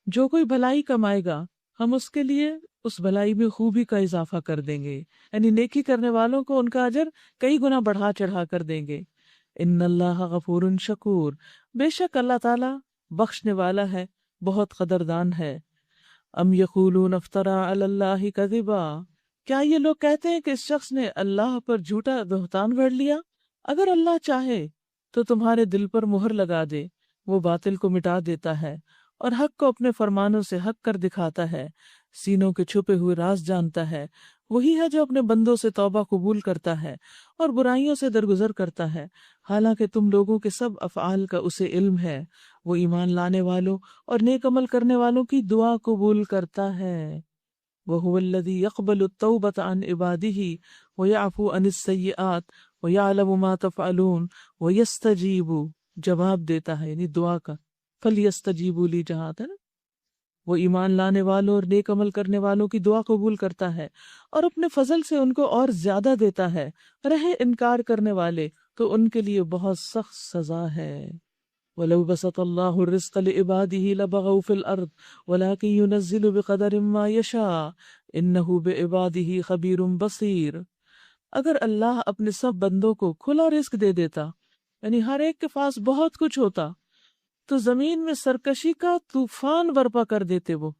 S1: جو کوئی بھلائی کمائے گا ہم اس کے لیے اس بھلائی میں خوبی کا اضافہ کر دیں گے، یعنی نیکی کرنے والوں کو ان کا اجر کئی گنا بڑھا چڑھا کر دیں گے۔ ان اللہ غفور شکور، بے شک اللہ تعالی بخشنے والا ہے، بہت قدردان ہے۔ ام یقولون افترا علی اللہ کذبا، کیا یہ لوگ کہتے ہیں کہ اس شخص نے اللہ پر جھوٹا بہتان گھڑ لیا؟ اگر اللہ چاہے تو تمہارے دل پر مہر لگا دے، وہ باطل کو مٹا دیتا ہے اور حق کو اپنے فرمانوں سے حق کر دکھاتا ہے، سینوں کے چھپے ہوئے راز جانتا ہے۔ وہی ہے جو اپنے بندوں سے توبہ قبول کرتا ہے اور برائیوں سے درگزر کرتا ہے، حالانکہ تم لوگوں کے سب افعال کا اسے علم ہے۔ وہ ایمان لانے والوں اور نیک عمل کرنے والوں کی دعا قبول کرتا ہے۔ وَهُوَ الَّذِي يَقْبَلُ التَّوْبَةَ عَنْ عِبَادِهِ وَيَعْفُو عَنِ السَّيِّئَاتِ وَيَعْلَمُ مَا تَفْعَلُونَ وَيَسْتَجِيبُ، جواب دیتا ہے، یعنی دعا کا فَلْيَسْتَجِيبُوا لِي جہاں ہے نا، وہ ایمان لانے والوں اور نیک عمل کرنے والوں کی دعا قبول کرتا ہے اور اپنے فضل سے ان کو اور زیادہ دیتا ہے۔ رہے انکار کرنے والے تو ان کے لیے بہت سخت سزا ہے۔ وَلَوْ بَسَطَ اللَّهُ الرِّزْقَ لِعِبَادِهِ لَبَغَوْا فِي الْأَرْضِ وَلَكِنْ يُنَزِّلُ بِقَدَرٍ مَّا يَشَاءُ إِنَّهُ بِعِبَادِهِ خَبِيرٌ بَصِيرٌ۔ اگر اللہ اپنے سب بندوں کو کھلا رزق دے دیتا، یعنی ہر ایک کے پاس بہت کچھ ہوتا، تو زمین میں سرکشی کا طوفان برپا کر دیتے وہ،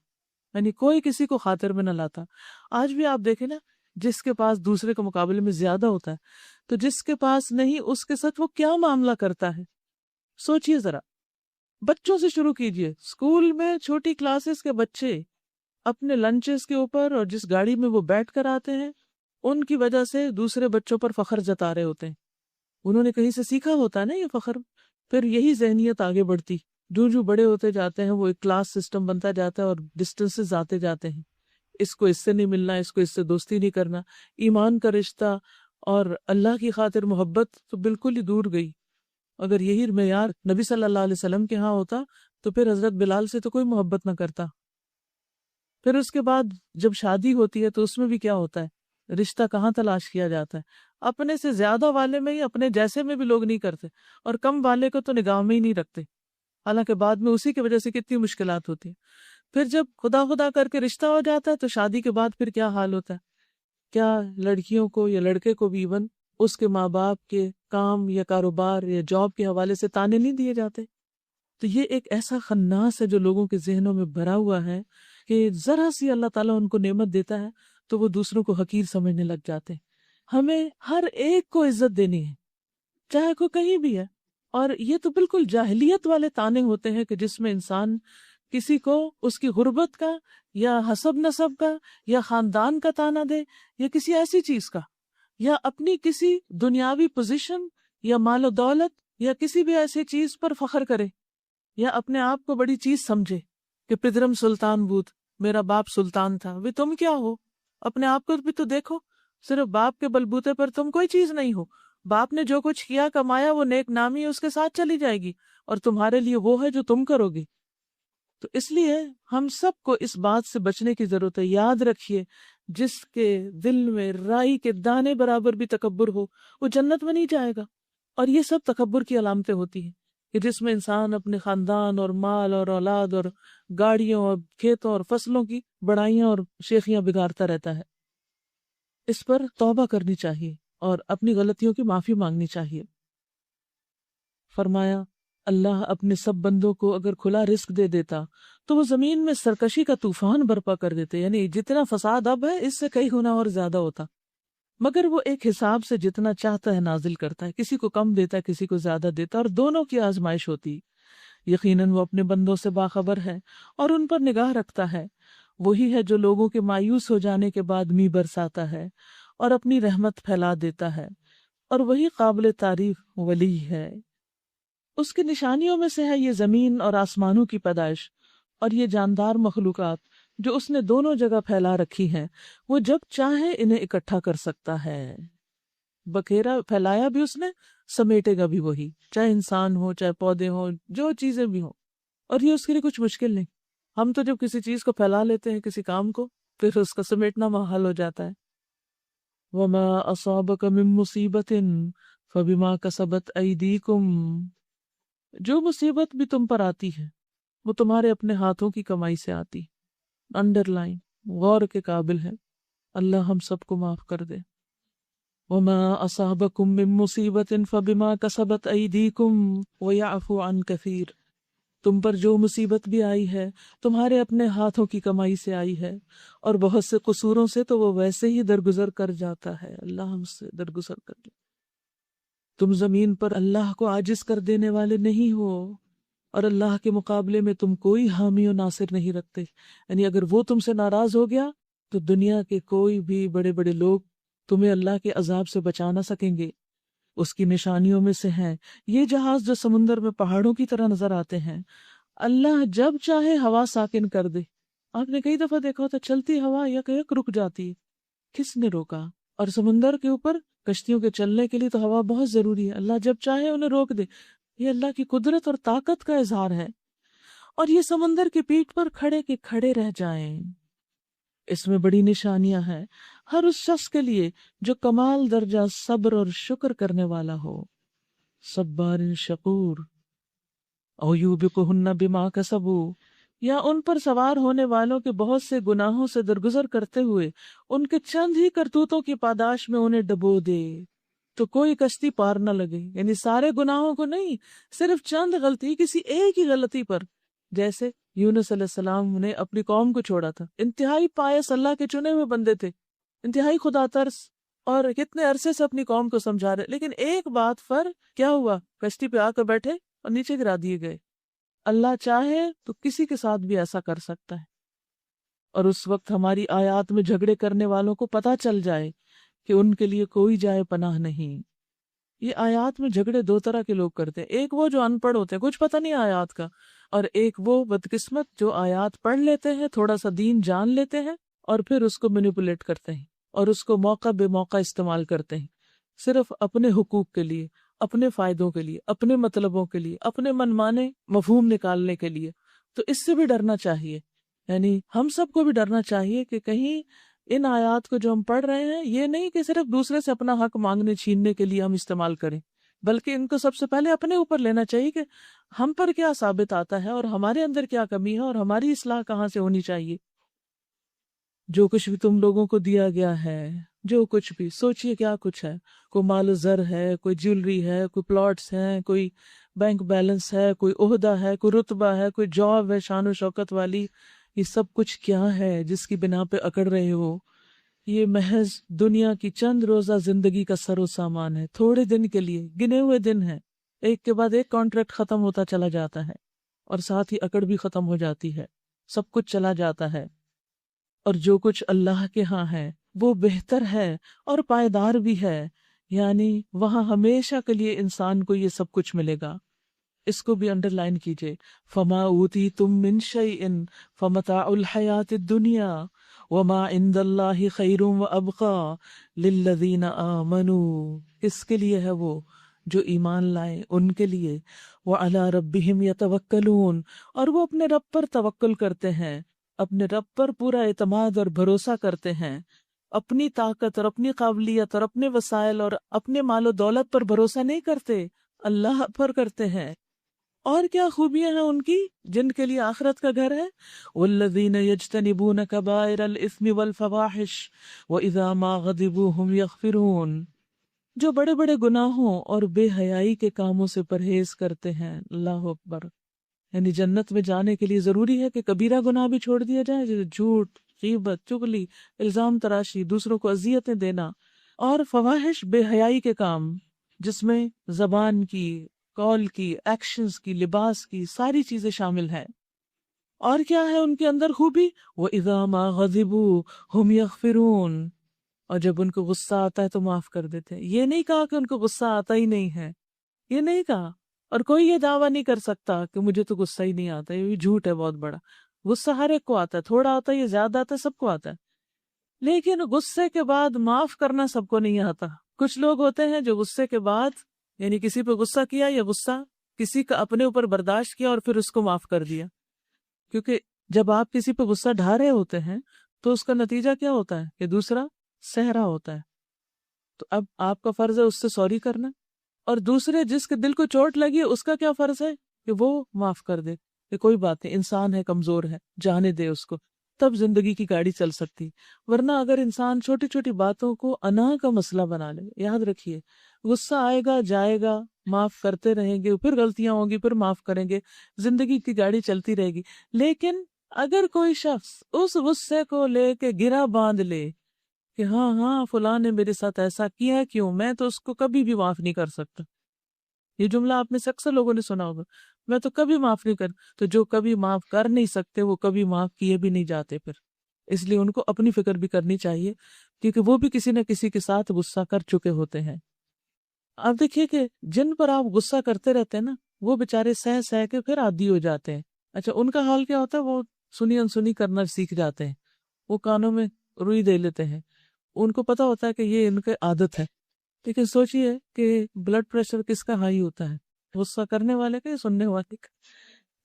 S1: یعنی کوئی کسی کو خاطر میں نہ لاتا۔ آج بھی آپ دیکھیں نا، جس کے پاس دوسرے کے مقابلے میں زیادہ ہوتا ہے تو جس کے پاس نہیں اس کے ساتھ وہ کیا معاملہ کرتا ہے۔ سوچئے ذرا، بچوں سے شروع کیجئے۔ اسکول میں چھوٹی کلاسز کے بچے اپنے لنچز کے اوپر اور جس گاڑی میں وہ بیٹھ کر آتے ہیں ان کی وجہ سے دوسرے بچوں پر فخر جتا رہے ہوتے ہیں۔ انہوں نے کہیں سے سیکھا ہوتا ہے نا یہ فخر، پھر یہی ذہنیت آگے بڑھتی، جو بڑے ہوتے جاتے ہیں وہ ایک کلاس سسٹم بنتا جاتا ہے اور ڈسٹنسز آتے جاتے ہیں، اس کو اس سے نہیں ملنا، اس کو اس سے دوستی نہیں کرنا، ایمان کا رشتہ اور اللہ کی خاطر محبت تو بالکل ہی دور گئی۔ اگر یہی معیار نبی صلی اللہ علیہ وسلم کے ہاں ہوتا تو پھر حضرت بلال سے تو کوئی محبت نہ کرتا۔ پھر اس کے بعد جب شادی ہوتی ہے تو اس میں بھی کیا ہوتا ہے، رشتہ کہاں تلاش کیا جاتا ہے، اپنے سے زیادہ والے میں ہی، اپنے جیسے میں بھی لوگ نہیں کرتے، اور کم والے کو تو نگاہ میں ہی نہیں رکھتے، حالانکہ بعد میں اسی کی وجہ سے کتنی مشکلات ہوتی ہیں۔ پھر جب خدا خدا کر کے رشتہ ہو جاتا ہے تو شادی کے بعد پھر کیا حال ہوتا ہے، کیا لڑکیوں کو یا لڑکے کو بھی ایون اس کے ماں باپ کے کام یا کاروبار یا جاب کے حوالے سے تانے نہیں دیے جاتے؟ تو یہ ایک ایسا خناس ہے جو لوگوں کے ذہنوں میں بھرا ہوا ہے کہ ذرا سی اللہ تعالیٰ ان کو نعمت دیتا ہے تو وہ دوسروں کو حقیر سمجھنے لگ جاتے ہیں۔ ہمیں ہر ایک کو عزت دینی ہے، چاہے کوئی کہیں بھی ہے۔ اور یہ تو بالکل جاہلیت والے تانے ہوتے ہیں کہ جس میں انسان کسی کو اس کی غربت کا یا حسب نسب کا یا خاندان کا تانا دے یا کسی ایسی چیز کا، یا اپنی کسی دنیاوی پوزیشن یا مال و دولت یا کسی بھی ایسی چیز پر فخر کرے، یا اپنے آپ کو بڑی چیز سمجھے کہ پدرم سلطان بود، میرا باپ سلطان تھا۔ وہ تم کیا ہو؟ اپنے آپ کو بھی تو دیکھو، صرف باپ کے بلبوتے پر تم کوئی چیز نہیں ہو۔ باپ نے جو کچھ کیا کمایا وہ نیک نامی اس کے ساتھ چلی جائے گی، اور تمہارے لیے وہ ہے جو تم کرو گی۔ تو اس لیے ہم سب کو اس بات سے بچنے کی ضرورت ہے۔ یاد رکھیے، جس کے دل میں رائی کے دانے برابر بھی تکبر ہو وہ جنت میں نہیں جائے گا۔ اور یہ سب تکبر کی علامتیں ہوتی ہیں کہ جس میں انسان اپنے خاندان اور مال اور اولاد اور گاڑیوں اور کھیتوں اور فصلوں کی بڑائیاں اور شیخیاں بگاڑتا رہتا ہے۔ اس پر توبہ کرنی چاہیے اور اپنی غلطیوں کی معافی مانگنی چاہیے۔ فرمایا اللہ اپنے سب بندوں کو اگر کھلا رزق دے دیتا تو وہ زمین میں سرکشی کا طوفان برپا کر دیتے، یعنی جتنا فساد اب ہے اس سے کئی گنا اور زیادہ ہوتا، مگر وہ ایک حساب سے جتنا چاہتا ہے نازل کرتا ہے، کسی کو کم دیتا ہے کسی کو زیادہ دیتا ہے، اور دونوں کی آزمائش ہوتی۔ یقیناً وہ اپنے بندوں سے باخبر ہے اور ان پر نگاہ رکھتا ہے۔ وہی ہے جو لوگوں کے مایوس ہو جانے کے بعد می برساتا ہے اور اپنی رحمت پھیلا دیتا ہے، اور وہی قابل تعریف ولی ہے۔ اس کی نشانیوں میں سے ہے یہ زمین اور آسمانوں کی پیدائش اور یہ جاندار مخلوقات جو اس نے دونوں جگہ پھیلا رکھی ہیں، وہ جب چاہے انہیں اکٹھا کر سکتا ہے۔ بکھیرا پھیلایا بھی اس نے، سمیٹے گا بھی وہی، چاہے انسان ہو چاہے پودے ہوں جو چیزیں بھی ہوں، اور یہ اس کے لیے کچھ مشکل نہیں۔ ہم تو جب کسی چیز کو پھیلا لیتے ہیں، کسی کام کو، پھر اس کا سمیٹنا محال ہو جاتا ہے۔ وَمَا أَصَابَكَ مِن مُّصِيبَةٍ فَبِمَا كَسَبَتْ أَيْدِيكُمْ، جو مصیبت بھی تم پر آتی ہے وہ تمہارے اپنے ہاتھوں کی کمائی سے آتی۔ انڈر لائن، غور کے قابل ہے، اللہ ہم سب کو معاف کر دے۔ وَمَا أَصَابَكُم مِّن مُّصِيبَةٍ فَبِمَا كَسَبَتْ أَيْدِيكُمْ وَيَعْفُو عَن كَثِيرٍ، تم پر جو مصیبت بھی آئی ہے تمہارے اپنے ہاتھوں کی کمائی سے آئی ہے، اور بہت سے قصوروں سے تو وہ ویسے ہی درگزر کر جاتا ہے۔ اللہ ہم سے درگزر کر دے۔ تم زمین پر اللہ کو عاجز کر دینے والے نہیں ہو، اور اللہ کے مقابلے میں تم کوئی حامی و ناصر نہیں رکھتے، یعنی اگر وہ تم سے ناراض ہو گیا تو دنیا کے کوئی بھی بڑے بڑے لوگ تمہیں اللہ کے عذاب سے بچا نہ سکیں گے۔ اس کی نشانیوں میں سے ہیں یہ جہاز جو سمندر میں پہاڑوں کی طرح نظر آتے ہیں، اللہ جب چاہے ہوا ساکن کر دے۔ آپ نے کئی دفعہ دیکھا ہوتا چلتی ہوا یک یک رک جاتی ہے، کس نے روکا؟ اور سمندر کے اوپر کشتیوں کے چلنے کے لیے تو ہوا بہت ضروری ہے، اللہ جب چاہے انہیں روک دے۔ یہ اللہ کی قدرت اور طاقت کا اظہار ہے، اور یہ سمندر کی پیٹھ پر کھڑے کے کھڑے رہ جائیں۔ اس میں بڑی نشانیاں ہیں ہر اس شخص کے لیے جو کمال درجہ صبر اور شکر کرنے والا ہو۔ صبار شکور، او یوبقہن بما کسبوا، یا ان پر سوار ہونے والوں کے بہت سے گناہوں سے درگزر کرتے ہوئے ان کے چند ہی کرتوتوں کی پاداش میں انہیں ڈبو دے، تو کوئی کشتی پار نہ لگے، یعنی سارے گناہوں کو نہیں، صرف چند غلطی، کسی ایک ہی غلطی پر، جیسے یونس علیہ السلام نے اپنی قوم کو چھوڑا تھا، انتہائی پائس اللہ کے چنے ہوئے بندے تھے، انتہائی خدا ترس، اور کتنے عرصے سے اپنی قوم کو سمجھا رہے، لیکن ایک بات پر کیا ہوا، کشتی پہ آ کر بیٹھے اور نیچے گرا دیے گئے۔ اللہ چاہے تو کسی کے ساتھ بھی ایسا کر سکتا ہے، اور اس وقت ہماری آیات میں جھگڑے کرنے والوں کو پتہ چل جائے کہ ان کے لیے کوئی جائے پناہ نہیں۔ یہ آیات میں جھگڑے دو طرح کے لوگ کرتے ہیں، ایک وہ جو ان پڑھ ہوتے ہیں، کچھ پتہ نہیں آیات کا، اور ایک وہ بدقسمت جو آیات پڑھ لیتے ہیں، تھوڑا سا دین جان لیتے ہیں، اور پھر اس کو مینیپولیٹ کرتے ہیں اور اس کو موقع بے موقع استعمال کرتے ہیں، صرف اپنے حقوق کے لیے، اپنے فائدوں کے لیے، اپنے مطلبوں کے لیے، اپنے منمانے مفہوم نکالنے کے لیے۔ تو اس سے بھی ڈرنا چاہیے، یعنی ہم سب کو بھی ڈرنا چاہیے کہ کہیں ان آیات کو جو ہم پڑھ رہے ہیں یہ نہیں کہ صرف دوسرے سے اپنا حق مانگنے چھیننے کے لیے ہم استعمال کریں، بلکہ ان کو سب سے پہلے اپنے اوپر لینا چاہیے کہ ہم پر کیا ثابت آتا ہے اور ہمارے اندر کیا کمی ہے اور ہماری اصلاح کہاں سے ہونی چاہیے۔ جو کچھ بھی تم لوگوں کو دیا گیا ہے، جو کچھ بھی، سوچئے کیا کچھ ہے، کوئی مال و زر ہے، کوئی جیولری ہے، کوئی پلاٹس ہیں، کوئی بینک بیلنس ہے، کوئی عہدہ ہے، کوئی رتبہ ہے، کوئی جاب ہے شان و شوکت والی، یہ سب کچھ کیا ہے جس کی بنا پہ اکڑ رہے ہو؟ یہ محض دنیا کی چند روزہ زندگی کا سر و سامان ہے، تھوڑے دن کے لیے، گنے ہوئے دن ہیں، ایک کے بعد ایک کانٹریکٹ ختم ہوتا چلا جاتا ہے، اور ساتھ ہی اکڑ بھی ختم ہو جاتی ہے، سب کچھ چلا جاتا ہے، اور جو کچھ اللہ کے ہاں ہے وہ بہتر ہے اور پائیدار بھی ہے، یعنی وہاں ہمیشہ کے لیے انسان کو یہ سب کچھ ملے گا۔ اس کو بھی انڈر لائن کیجئے، فَمَا أُوتِيتُم مِّن شَيْءٍ فَمَتَاعُ الْحَيَاةِ الدُّنْيَا وَمَا عِندَ اللَّهِ خَيْرٌ وَأَبْقَىٰ لِلَّذِينَ آمَنُوا، کس کے لیے ہے وہ؟ جو ایمان لائے، ان کے لیے۔ وَعَلَىٰ رَبِّهِمْ يَتَوَكَّلُونَ، اور وہ اپنے رب پر توکل کرتے ہیں، اپنے رب پر پورا اعتماد اور بھروسہ کرتے ہیں، اپنی طاقت اور اپنی قابلیت اور اپنے وسائل اور اپنے مال و دولت پر بھروسہ نہیں کرتے، اللہ پر کرتے ہیں۔ اور کیا خوبیاں ہیں ان کی جن کے لیے آخرت کا گھر ہے؟ وَالَّذِينَ يَجْتَنِبُونَ كَبَائِرَ الْإِثْمِ وَالْفَوَاحِشِ وَإِذَا مَا غَضِبُوا هُمْ يَغْفِرُونَ، جو بڑے بڑے گناہوں اور بے حیائی کے کاموں سے پرہیز کرتے ہیں۔ اللہ اکبر، یعنی جنت میں جانے کے لیے ضروری ہے کہ کبیرہ گناہ بھی چھوڑ دیا جائے، جیسے جھوٹ، غیبت، چغلی، الزام تراشی، دوسروں کو اذیتیں دینا، اور فواحش بے حیائی کے کام جس میں زبان کی، قول کی، ایکشنز کی، لباس کی، ساری چیزیں شامل ہیں۔ اور کیا ہے ان کے اندر خوبی؟ وَإِذَا مَا غَضِبُوا هُمْ يَغْفِرُونَ، اور جب ان کو غصہ آتا ہے تو معاف کر دیتے ہیں۔ یہ نہیں کہا کہ ان کو غصہ آتا ہی نہیں ہے، یہ نہیں کہا، اور کوئی یہ دعویٰ نہیں کر سکتا کہ مجھے تو غصہ ہی نہیں آتا، یہ جھوٹ ہے بہت بڑا۔ غصہ ہر ایک کو آتا ہے، تھوڑا آتا ہے یا زیادہ آتا ہے، سب کو آتا ہے، لیکن غصے کے بعد معاف کرنا سب کو نہیں آتا، کچھ لوگ ہوتے ہیں جو غصے کے بعد، یعنی کسی پہ غصہ کیا یا غصہ کسی کا اپنے اوپر برداشت کیا اور پھر اس کو معاف کر دیا. کیونکہ جب آپ کسی پہ غصہ ڈھا رہے ہوتے ہیں تو اس کا نتیجہ کیا ہوتا ہے کہ دوسرا سہ رہا ہوتا ہے. تو اب آپ کا فرض ہے اس سے سوری کرنا، اور دوسرے جس کے دل کو چوٹ لگی ہے اس کا کیا فرض ہے کہ وہ معاف کر دے کہ کوئی بات نہیں، انسان ہے، کمزور ہے، جانے دے اس کو. تب زندگی کی گاڑی چل سکتی. ورنہ اگر انسان چھوٹی چھوٹی باتوں کو انا کا مسئلہ بنا لے، یاد رکھیے غصہ آئے گا جائے گا، معاف کرتے رہیں گے، پھر غلطیاں ہوں گی، پھر معاف کریں گے، زندگی کی گاڑی چلتی رہے گی. لیکن اگر کوئی شخص اس غصے کو لے کے گرا باندھ لے کہ ہاں ہاں فلاں نے میرے ساتھ ایسا کیا، کیوں، میں تو اس کو کبھی بھی معاف نہیں کر سکتا. یہ جملہ آپ میں سے اکثر لوگوں نے سنا ہوگا، میں تو کبھی معاف نہیں کر. تو جو کبھی معاف کر نہیں سکتے وہ کبھی معاف کیے بھی نہیں جاتے پھر. اس لیے ان کو اپنی فکر بھی کرنی چاہیے، کیونکہ وہ بھی کسی نہ کسی کے ساتھ غصہ کر چکے ہوتے ہیں. اب دیکھیے کہ جن پر آپ غصہ کرتے رہتے ہیں نا، وہ بےچارے سہ سہ کے پھر عادی ہو جاتے ہیں. اچھا ان کا حال کیا ہوتا ہے؟ وہ سنی انسنی کرنا سیکھ جاتے ہیں، وہ کانوں میں روئی دے لیتے ہیں. ان کو پتا ہوتا ہے کہ یہ ان کی عادت ہے. لیکن سوچئے کہ بلڈ پریشر کس کا ہائی ہوتا ہے؟ غصہ کرنے والے کا یا سننے والے کا؟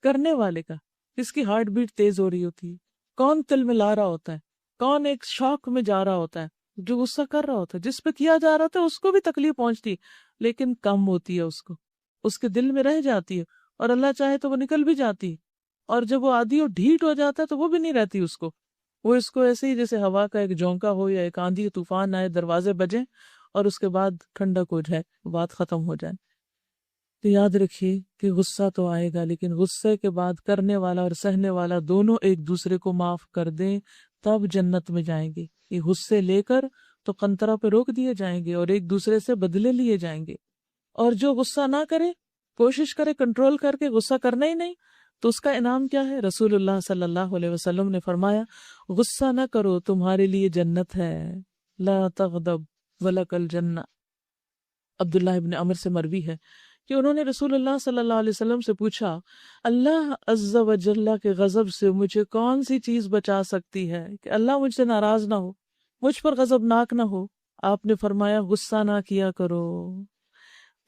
S1: کرنے والے کا. کس کی ہارٹ بیٹ تیز ہو رہی ہوتی ہے، کون تل میں لا رہا ہوتا ہے، کون ایک شوق میں جا رہا ہوتا ہے. جو غصہ کر رہا ہوتا ہے، جس پہ کیا جا رہا تھا اس کو بھی تکلیف پہنچتی ہے، لیکن کم ہوتی ہے، اس کے دل میں رہ جاتی ہے، اور اللہ چاہے تو وہ نکل بھی جاتی ہے. اور جب وہ عادی اور ڈھیٹ ہو جاتا ہے تو وہ بھی نہیں رہتی اس کو. وہ اس کو ایسے ہی جیسے ہوا کا ایک جھونکا ہو یا ایک آندھی طوفان آئے، دروازے بجیں اور اس کے بعد ٹھنڈک ہو جائے، بات ختم ہو جائے. تو یاد رکھیے کہ غصہ تو آئے گا، لیکن غصے کے بعد کرنے والا اور سہنے والا دونوں ایک دوسرے کو معاف کر دیں، تب جنت میں جائیں گے. یہ غصے لے کر تو قنطرہ پہ روک دیے جائیں گے اور ایک دوسرے سے بدلے لیے جائیں گے. اور جو غصہ نہ کرے، کوشش کرے کنٹرول کر کے غصہ کرنا ہی نہیں، تو اس کا انعام کیا ہے؟ رسول اللہ صلی اللہ علیہ وسلم نے فرمایا غصہ نہ کرو، تمہارے لیے جنت ہے. لا تغضب ولک الجنہ. عبداللہ ابن عمر سے مروی ہے کہ انہوں نے رسول اللہ صلی اللہ علیہ وسلم سے پوچھا، اللہ عز و جل کے غضب سے مجھے کون سی چیز بچا سکتی ہے کہ اللہ مجھ سے ناراض نہ ہو، مجھ پر غضبناک نہ ہو؟ آپ نے فرمایا غصہ نہ کیا کرو.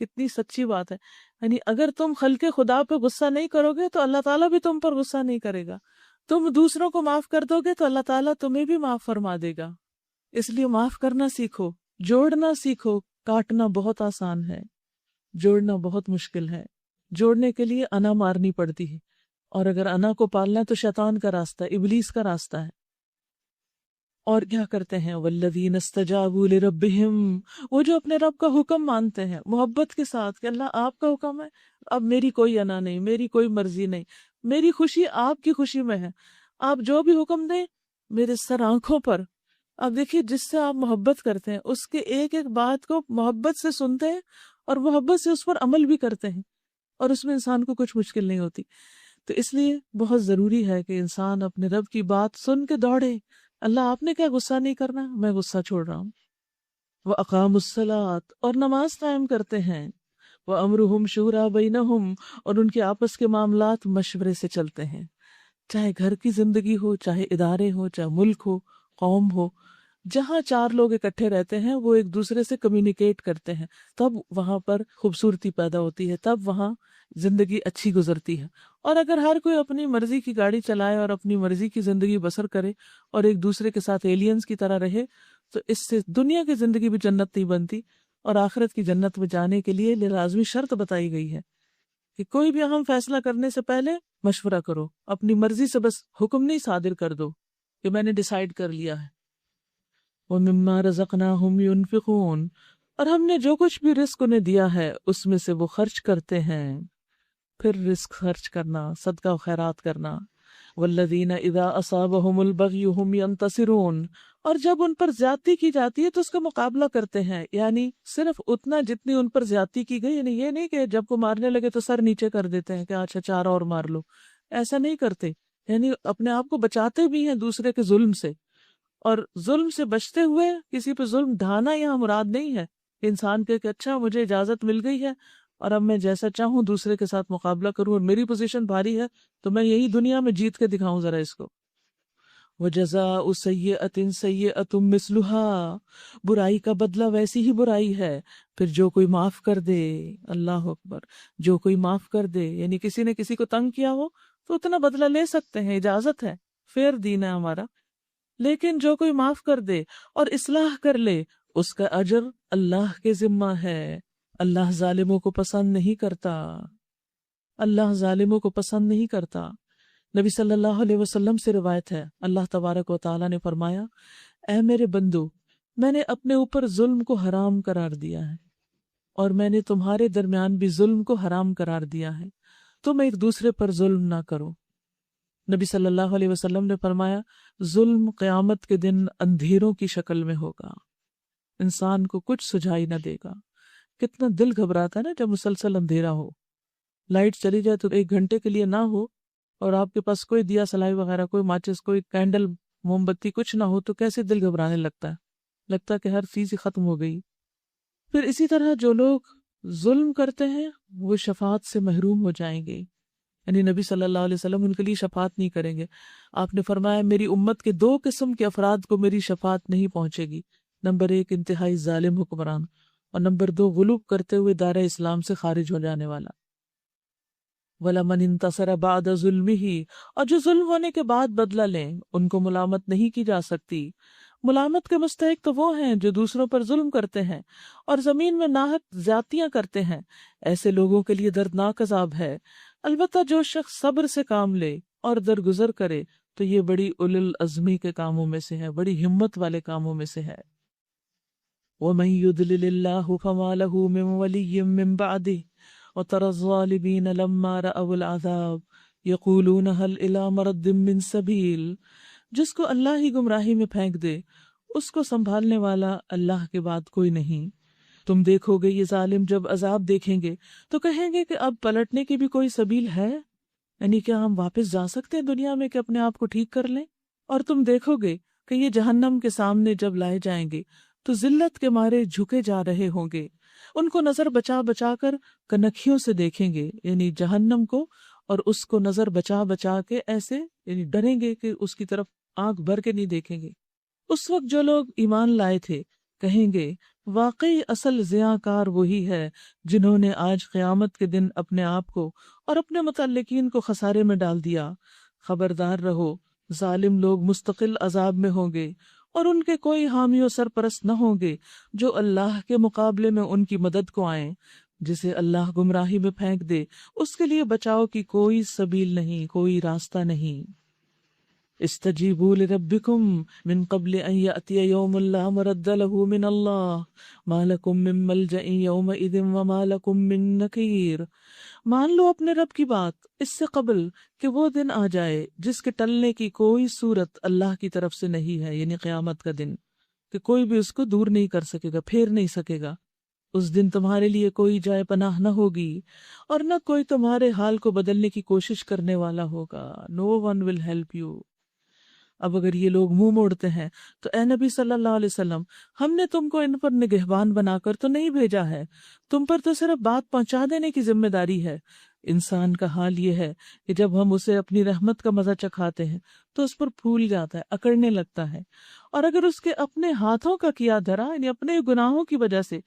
S1: کتنی سچی بات ہے. یعنی اگر تم خلق خدا پہ غصہ نہیں کرو گے تو اللہ تعالیٰ بھی تم پر غصہ نہیں کرے گا. تم دوسروں کو معاف کر دو گے تو اللہ تعالیٰ تمہیں بھی معاف فرما دے گا. اس لیے معاف کرنا سیکھو، جوڑنا سیکھو. کاٹنا بہت آسان ہے، جوڑنا بہت مشکل ہے. جوڑنے کے لیے انا مارنی پڑتی ہے، اور اگر انا کو پالنا ہے تو شیطان کا راستہ ہے، ابلیس کا راستہ ہے. اور کیا کرتے ہیں؟ والذین استجابوا لربہم، وہ جو اپنے رب کا حکم مانتے ہیں محبت کے ساتھ کہ اللہ آپ کا حکم ہے، اب میری کوئی انا نہیں، میری کوئی مرضی نہیں، میری خوشی آپ کی خوشی میں ہے، آپ جو بھی حکم دیں میرے سر آنکھوں پر. اب دیکھیے جس سے آپ محبت کرتے ہیں اس کے ایک ایک بات کو محبت سے سنتے ہیں اور محبت سے اس پر عمل بھی کرتے ہیں، اور اس میں انسان کو کچھ مشکل نہیں ہوتی. تو اس لیے بہت ضروری ہے کہ انسان اپنے رب کی بات سن کے دوڑے. اللہ آپ نے کیا غصہ نہیں کرنا، میں غصہ چھوڑ رہا ہوں. وَأَقَامُوا الصَّلَاةَ، اور نماز قائم کرتے ہیں. وَأَمْرُهُمْ شُورَىٰ بَيْنَهُمْ، اور ان کے آپس کے معاملات مشورے سے چلتے ہیں. چاہے گھر کی زندگی ہو، چاہے ادارے ہو، چاہے ملک ہو، قوم ہو، جہاں چار لوگ اکٹھے رہتے ہیں وہ ایک دوسرے سے کمیونیکیٹ کرتے ہیں، تب وہاں پر خوبصورتی پیدا ہوتی ہے، تب وہاں زندگی اچھی گزرتی ہے. اور اگر ہر کوئی اپنی مرضی کی گاڑی چلائے اور اپنی مرضی کی زندگی بسر کرے اور ایک دوسرے کے ساتھ ایلینز کی طرح رہے، تو اس سے دنیا کی زندگی بھی جنت نہیں بنتی. اور آخرت کی جنت میں جانے کے لیے لازمی شرط بتائی گئی ہے کہ کوئی بھی اہم فیصلہ کرنے سے پہلے مشورہ کرو، اپنی مرضی سے بس حکم نہیں صادر کر دو کہ میں نے ڈیسائیڈ کر لیا ہے. وَمِمَّا رَزَقْنَاهُمْ يُنْفِقُونَ، اور ہم نے جو کچھ بھی رزق انہیں دیا ہے اس میں سے وہ خرچ کرتے ہیں. پھر رزق خرچ کرنا، صدقہ و خیرات کرنا. وَالَّذِينَ إِذَا أَصَابَهُمُ الْبَغْيُ هُمْ يَنْتَصِرُونَ، اور جب ان پر زیادتی کی جاتی ہے تو اس کا مقابلہ کرتے ہیں، یعنی صرف اتنا جتنی ان پر زیادتی کی گئی، یعنی یہ نہیں کہ جب کو مارنے لگے تو سر نیچے کر دیتے ہیں کہ اچھا چار اور مار لو، ایسا نہیں کرتے. یعنی اپنے آپ کو بچاتے بھی ہیں دوسرے کے ظلم سے، اور ظلم سے بچتے ہوئے کسی پہ ظلم ڈھانا یہاں مراد نہیں ہے. انسان کہ اچھا مجھے اجازت مل گئی ہے اور اب میں جیسا چاہوں دوسرے کے ساتھ مقابلہ کروں، اور میری پوزیشن بھاری ہے تو میں یہی دنیا میں جیت کے دکھاؤں ذرا اس کو. وَجَزَاءُ سَيِّئَةٍ سَيِّئَةٌ مِثْلُهَا، برائی کا بدلہ ویسی ہی برائی ہے. پھر جو کوئی معاف کر دے، اللہ اکبر، جو کوئی معاف کر دے، یعنی کسی نے کسی کو تنگ کیا ہو تو اتنا بدلہ لے سکتے ہیں، اجازت ہے، فیر دین ہے ہمارا. لیکن جو کوئی معاف کر دے اور اصلاح کر لے، اس کا اجر اللہ کے ذمہ ہے. اللہ ظالموں کو پسند نہیں کرتا، اللہ ظالموں کو پسند نہیں کرتا. نبی صلی اللہ علیہ وسلم سے روایت ہے، اللہ تبارک و تعالیٰ نے فرمایا، اے میرے بندو، میں نے اپنے اوپر ظلم کو حرام قرار دیا ہے اور میں نے تمہارے درمیان بھی ظلم کو حرام قرار دیا ہے، تم ایک دوسرے پر ظلم نہ کرو. نبی صلی اللہ علیہ وسلم نے فرمایا، ظلم قیامت کے دن اندھیروں کی شکل میں ہوگا، انسان کو کچھ سجائی نہ دے گا. کتنا دل گھبراتا ہے نا جب مسلسل اندھیرا ہو، لائٹ چلی جائے تو 1 گھنٹے کے لیے نہ ہو اور آپ کے پاس کوئی دیا سلائی وغیرہ، کوئی ماچس، کوئی کینڈل، موم بتی کچھ نہ ہو تو کیسے دل گھبرانے لگتا ہے کہ ہر چیز ہی ختم ہو گئی. پھر اسی طرح جو لوگ ظلم کرتے ہیں وہ شفاعت سے محروم ہو جائیں گے، یعنی نبی صلی اللہ علیہ وسلم ان کے لیے شفاعت نہیں کریں گے. آپ نے فرمایا، میری امت کے 2 قسم کے افراد کو میری شفاعت نہیں پہنچے گی. نمبر 1 انتہائی ظالم حکمران، اور نمبر 2 غلو کرتے ہوئے دائرہ اسلام سے خارج ہو جانے والا. وَلَمَنِ انتصر بعد ظُلْمِهِ، اور جو ظلم ہونے کے بعد بدلہ لیں ان کو ملامت نہیں کی جا سکتی. ملامت کے مستحق تو وہ ہیں جو دوسروں پر ظلم کرتے ہیں اور زمین میں ناحق زیادتیاں کرتے ہیں، ایسے لوگوں کے لیے دردناک عذاب ہے. البتہ جو شخص صبر سے کام لے اور درگزر کرے تو یہ بڑی اولو العزمی کے کاموں میں سے ہے، بڑی ہمت والے کاموں میں سے ہے. وَمَن يُضْلِلِ اللَّهُ فَمَا لَهُ مِن وَلِيٍّ مِّن بَعْدِهِ وَتَرَى الظَّالِمِينَ لَمَّا رَأَوُا الْعَذَابَ يَقُولُونَ هَلْ إِلَىٰ مَرَدٍ مِّن سَبِيلٍ. جس کو اللہ ہی گمراہی میں پھینک دے اس کو سنبھالنے والا اللہ کے بعد کوئی نہیں. تم دیکھو گے یہ ظالم جب عذاب دیکھیں گے تو کہیں گے کہ اب پلٹنے کی بھی کوئی سبیل ہے، یعنی کیا ہم واپس جا سکتے ہیں دنیا میں کہ اپنے آپ کو ٹھیک کر لیں. اور تم دیکھو گے کہ یہ جہنم کے سامنے جب لائے جائیں گے تو ذلت کے مارے جھکے جا رہے ہوں گے، ان کو نظر بچا بچا کر کنکھیوں سے دیکھیں گے، یعنی جہنم کو، اور اس کو نظر بچا بچا کے ایسے یعنی ڈریں گے کہ اس کی طرف آنکھ بھر کے نہیں دیکھیں گے. اس وقت جو لوگ ایمان لائے تھے کہیں گے، واقعی اصل زیاں کار وہی ہے جنہوں نے آج قیامت کے دن اپنے آپ کو اور اپنے متعلقین کو خسارے میں ڈال دیا. خبردار رہو، ظالم لوگ مستقل عذاب میں ہوں گے اور ان کے کوئی حامی و سرپرست نہ ہوں گے جو اللہ کے مقابلے میں ان کی مدد کو آئیں. جسے اللہ گمراہی میں پھینک دے اس کے لیے بچاؤ کی کوئی سبیل نہیں، کوئی راستہ نہیں. استجیبوا لربکم من قبل ان یأتی یوم لا مرد له من اللہ ما لکم من ملجأ یومئذ وما لکم من نکیر. مان لو اپنے رب کی بات اس سے قبل کہ وہ دن آ جائے جس کے ٹلنے کی کوئی صورت اللہ کی طرف سے نہیں ہے، یعنی قیامت کا دن، کہ کوئی بھی اس کو دور نہیں کر سکے گا، پھیر نہیں سکے گا. اس دن تمہارے لیے کوئی جائے پناہ نہ ہوگی اور نہ کوئی تمہارے حال کو بدلنے کی کوشش کرنے والا ہوگا. No one will help you. اب اگر یہ لوگ منہ موڑتے ہیں تو اے نبی صلی اللہ علیہ وسلم، ہم نے تم کو ان پر نگہبان بنا کر تو نہیں بھیجا ہے، تم پر تو صرف بات پہنچا دینے کی ذمہ داری ہے. انسان کا حال یہ ہے کہ جب ہم اسے اپنی رحمت کا مزہ چکھاتے ہیں تو اس پر پھول جاتا ہے، اکڑنے لگتا ہے، اور اگر اس کے اپنے ہاتھوں کا کیا دھرا یعنی اپنے گناہوں کی وجہ سے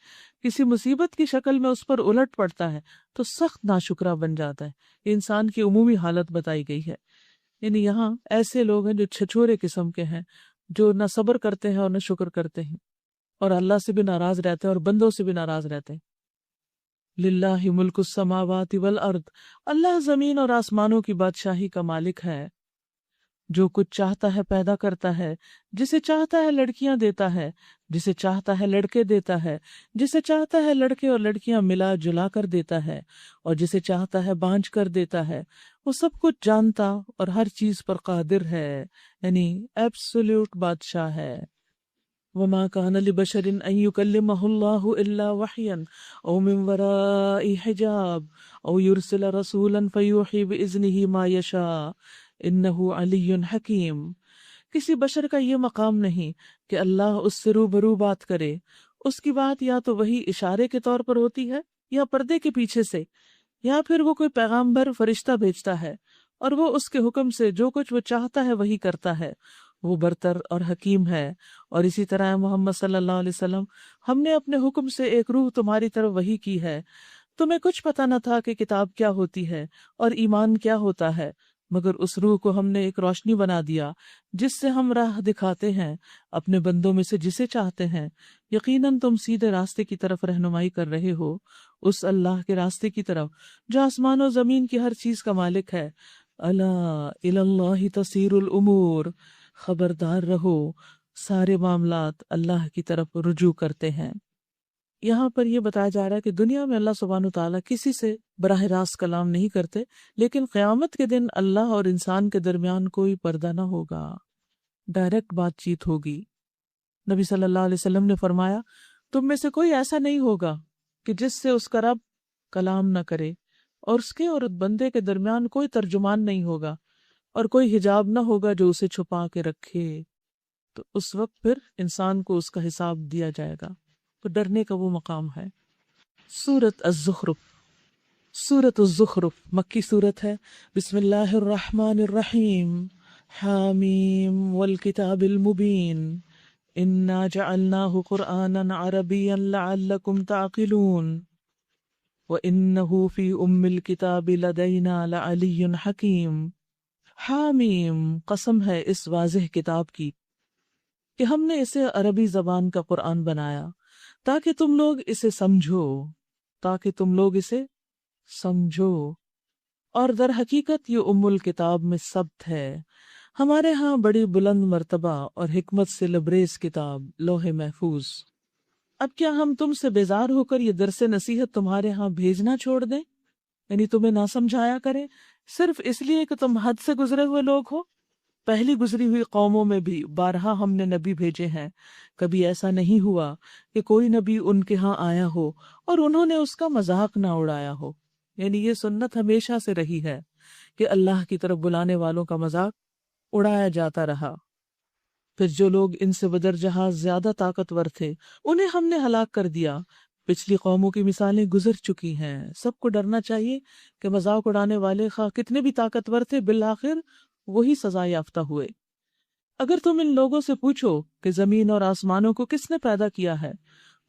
S1: کسی مصیبت کی شکل میں اس پر الٹ پڑتا ہے تو سخت ناشکرا بن جاتا ہے. یہ انسان کی عمومی حالت بتائی گئی ہے. یعنی یہاں ایسے لوگ ہیں جو چھچورے قسم کے ہیں، جو نہ صبر کرتے ہیں اور نہ شکر کرتے ہیں، اور اللہ سے بھی ناراض رہتے ہیں اور بندوں سے بھی ناراض رہتے ہیں. للہ ملک السماوات والارض، اللہ زمین اور آسمانوں کی بادشاہی کا مالک ہے. جو کچھ چاہتا ہے پیدا کرتا ہے، جسے چاہتا ہے لڑکیاں دیتا ہے، جسے چاہتا ہے لڑکے دیتا ہے، جسے چاہتا ہے لڑکے اور لڑکیاں ملا جلا کر دیتا ہے، اور جسے چاہتا ہے بانجھ کر دیتا ہے. وہ سب کچھ جانتا اور ہر چیز پر قادر ہے، یعنی ایبسولوٹ بادشاہ ہے. وما كان لبشر ان يكلمه الله الا وحيا او من وراء حجاب او يرسل رسولا فيوحي باذنه ما يشاء انه علی حکیم. کسی بشر کا یہ مقام نہیں کہ اللہ اس سے روبرو بات کرے، اس کی بات یا تو وہی اشارے کے طور پر ہوتی ہے یا پردے کے پیچھے سے، یا پھر وہ کوئی پیغامبر فرشتہ بھیجتا ہے اور وہ اس کے حکم سے جو کچھ وہ چاہتا ہے وہی کرتا ہے. وہ برتر اور حکیم ہے۔ اور اسی طرح محمد صلی اللہ علیہ وسلم، ہم نے اپنے حکم سے ایک روح تمہاری طرف وحی کی ہے، تمہیں کچھ پتہ نہ تھا کہ کتاب کیا ہوتی ہے اور ایمان کیا ہوتا ہے، مگر اس روح کو ہم نے ایک روشنی بنا دیا جس سے ہم راہ دکھاتے ہیں اپنے بندوں میں سے جسے چاہتے ہیں۔ یقیناً تم سیدھے راستے کی طرف رہنمائی کر رہے ہو، اس اللہ کے راستے کی طرف جو آسمان و زمین کی ہر چیز کا مالک ہے۔ الا الی اللہ تصیر الامور، خبردار رہو سارے معاملات اللہ کی طرف رجوع کرتے ہیں۔ یہاں پر یہ بتایا جا رہا ہے کہ دنیا میں اللہ سبحانہ وتعالیٰ کسی سے براہ راست کلام نہیں کرتے، لیکن قیامت کے دن اللہ اور انسان کے درمیان کوئی پردہ نہ ہوگا، ڈائریکٹ بات چیت ہوگی۔ نبی صلی اللہ علیہ وسلم نے فرمایا، تم میں سے کوئی ایسا نہیں ہوگا کہ جس سے اس کا رب کلام نہ کرے، اور اس کے اور بندے کے درمیان کوئی ترجمان نہیں ہوگا، اور کوئی حجاب نہ ہوگا جو اسے چھپا کے رکھے۔ تو اس وقت پھر انسان کو اس کا حساب دیا جائے گا، تو ڈرنے کا وہ مقام ہے۔ سورۃ الزخرف، سورۃ الزخرف مکی سورت ہے۔ بسم اللہ الرحمن الرحیم، حامیم والکتاب المبین، انا جعلناہ قرآنا عربیا لعلکم تعقلون، وَإِنَّهُ فِي أُمِّ الْكِتَابِ لَدَيْنَا لَعَلِيٌّ حَكِيمٌ۔ حامیم، قسم ہے اس واضح کتاب کی کہ ہم نے اسے عربی زبان کا قرآن بنایا تاکہ تم لوگ اسے سمجھو، تاکہ تم لوگ اسے سمجھو، اور در حقیقت یہ ام الکتاب میں ثبت ہے ہمارے ہاں بڑی بلند مرتبہ اور حکمت سے لبریز کتاب لوح محفوظ۔ اب کیا ہم تم سے بیزار ہو کر یہ درس نصیحت تمہارے ہاں بھیجنا چھوڑ دیں، یعنی تمہیں نہ سمجھایا کریں، صرف اس لیے کہ تم حد سے گزرے ہوئے لوگ ہو؟ پہلی گزری ہوئی قوموں میں بھی بارہا ہم نے نبی بھیجے ہیں، کبھی ایسا نہیں ہوا کہ کوئی نبی ان کے ہاں آیا ہو اور انہوں نے اس کا مذاق نہ اڑایا ہو۔ یعنی یہ سنت ہمیشہ سے رہی ہے کہ اللہ کی طرف بلانے والوں کا مذاق اڑایا جاتا رہا۔ پھر جو لوگ ان سے بدرجہ زیادہ طاقتور تھے انہیں ہم نے ہلاک کر دیا۔ پچھلی قوموں کی مثالیں گزر چکی ہیں۔ سب کو ڈرنا چاہیے کہ مذاق اڑانے والے خواہ کتنے بھی طاقتور تھے، بالآخر وہی سزا یافتہ ہوئے۔ اگر تم ان لوگوں سے پوچھو کہ زمین اور آسمانوں کو کس نے پیدا کیا ہے،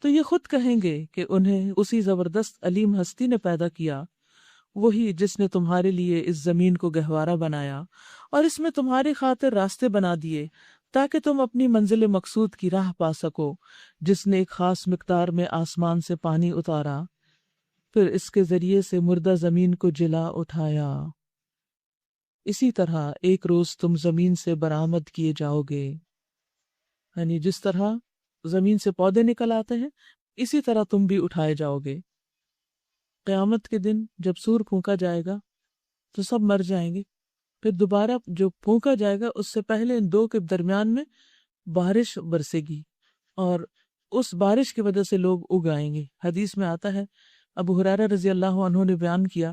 S1: تو یہ خود کہیں گے کہ انہیں اسی زبردست علیم ہستی نے پیدا کیا، وہی جس نے تمہارے لیے اس زمین کو گہوارہ بنایا اور اس میں تمہاری خاطر راستے بنا دیے تاکہ تم اپنی منزل مقصود کی راہ پا سکو، جس نے ایک خاص مقدار میں آسمان سے پانی اتارا، پھر اس کے ذریعے سے مردہ زمین کو جلا اٹھایا۔ اسی طرح ایک روز تم زمین سے برآمد کیے جاؤ گے، یعنی جس طرح زمین سے پودے نکل آتے ہیں اسی طرح تم بھی اٹھائے جاؤ گے۔ قیامت کے دن جب سور پھونکا جائے گا تو سب مر جائیں گے، پھر دوبارہ جو پھونکا جائے گا اس سے پہلے ان دو کے درمیان میں بارش برسے گی، اور اس بارش کی وجہ سے لوگ اگائیں گے۔ حدیث میں آتا ہے، ابو ہریرہ رضی اللہ عنہ نے بیان کیا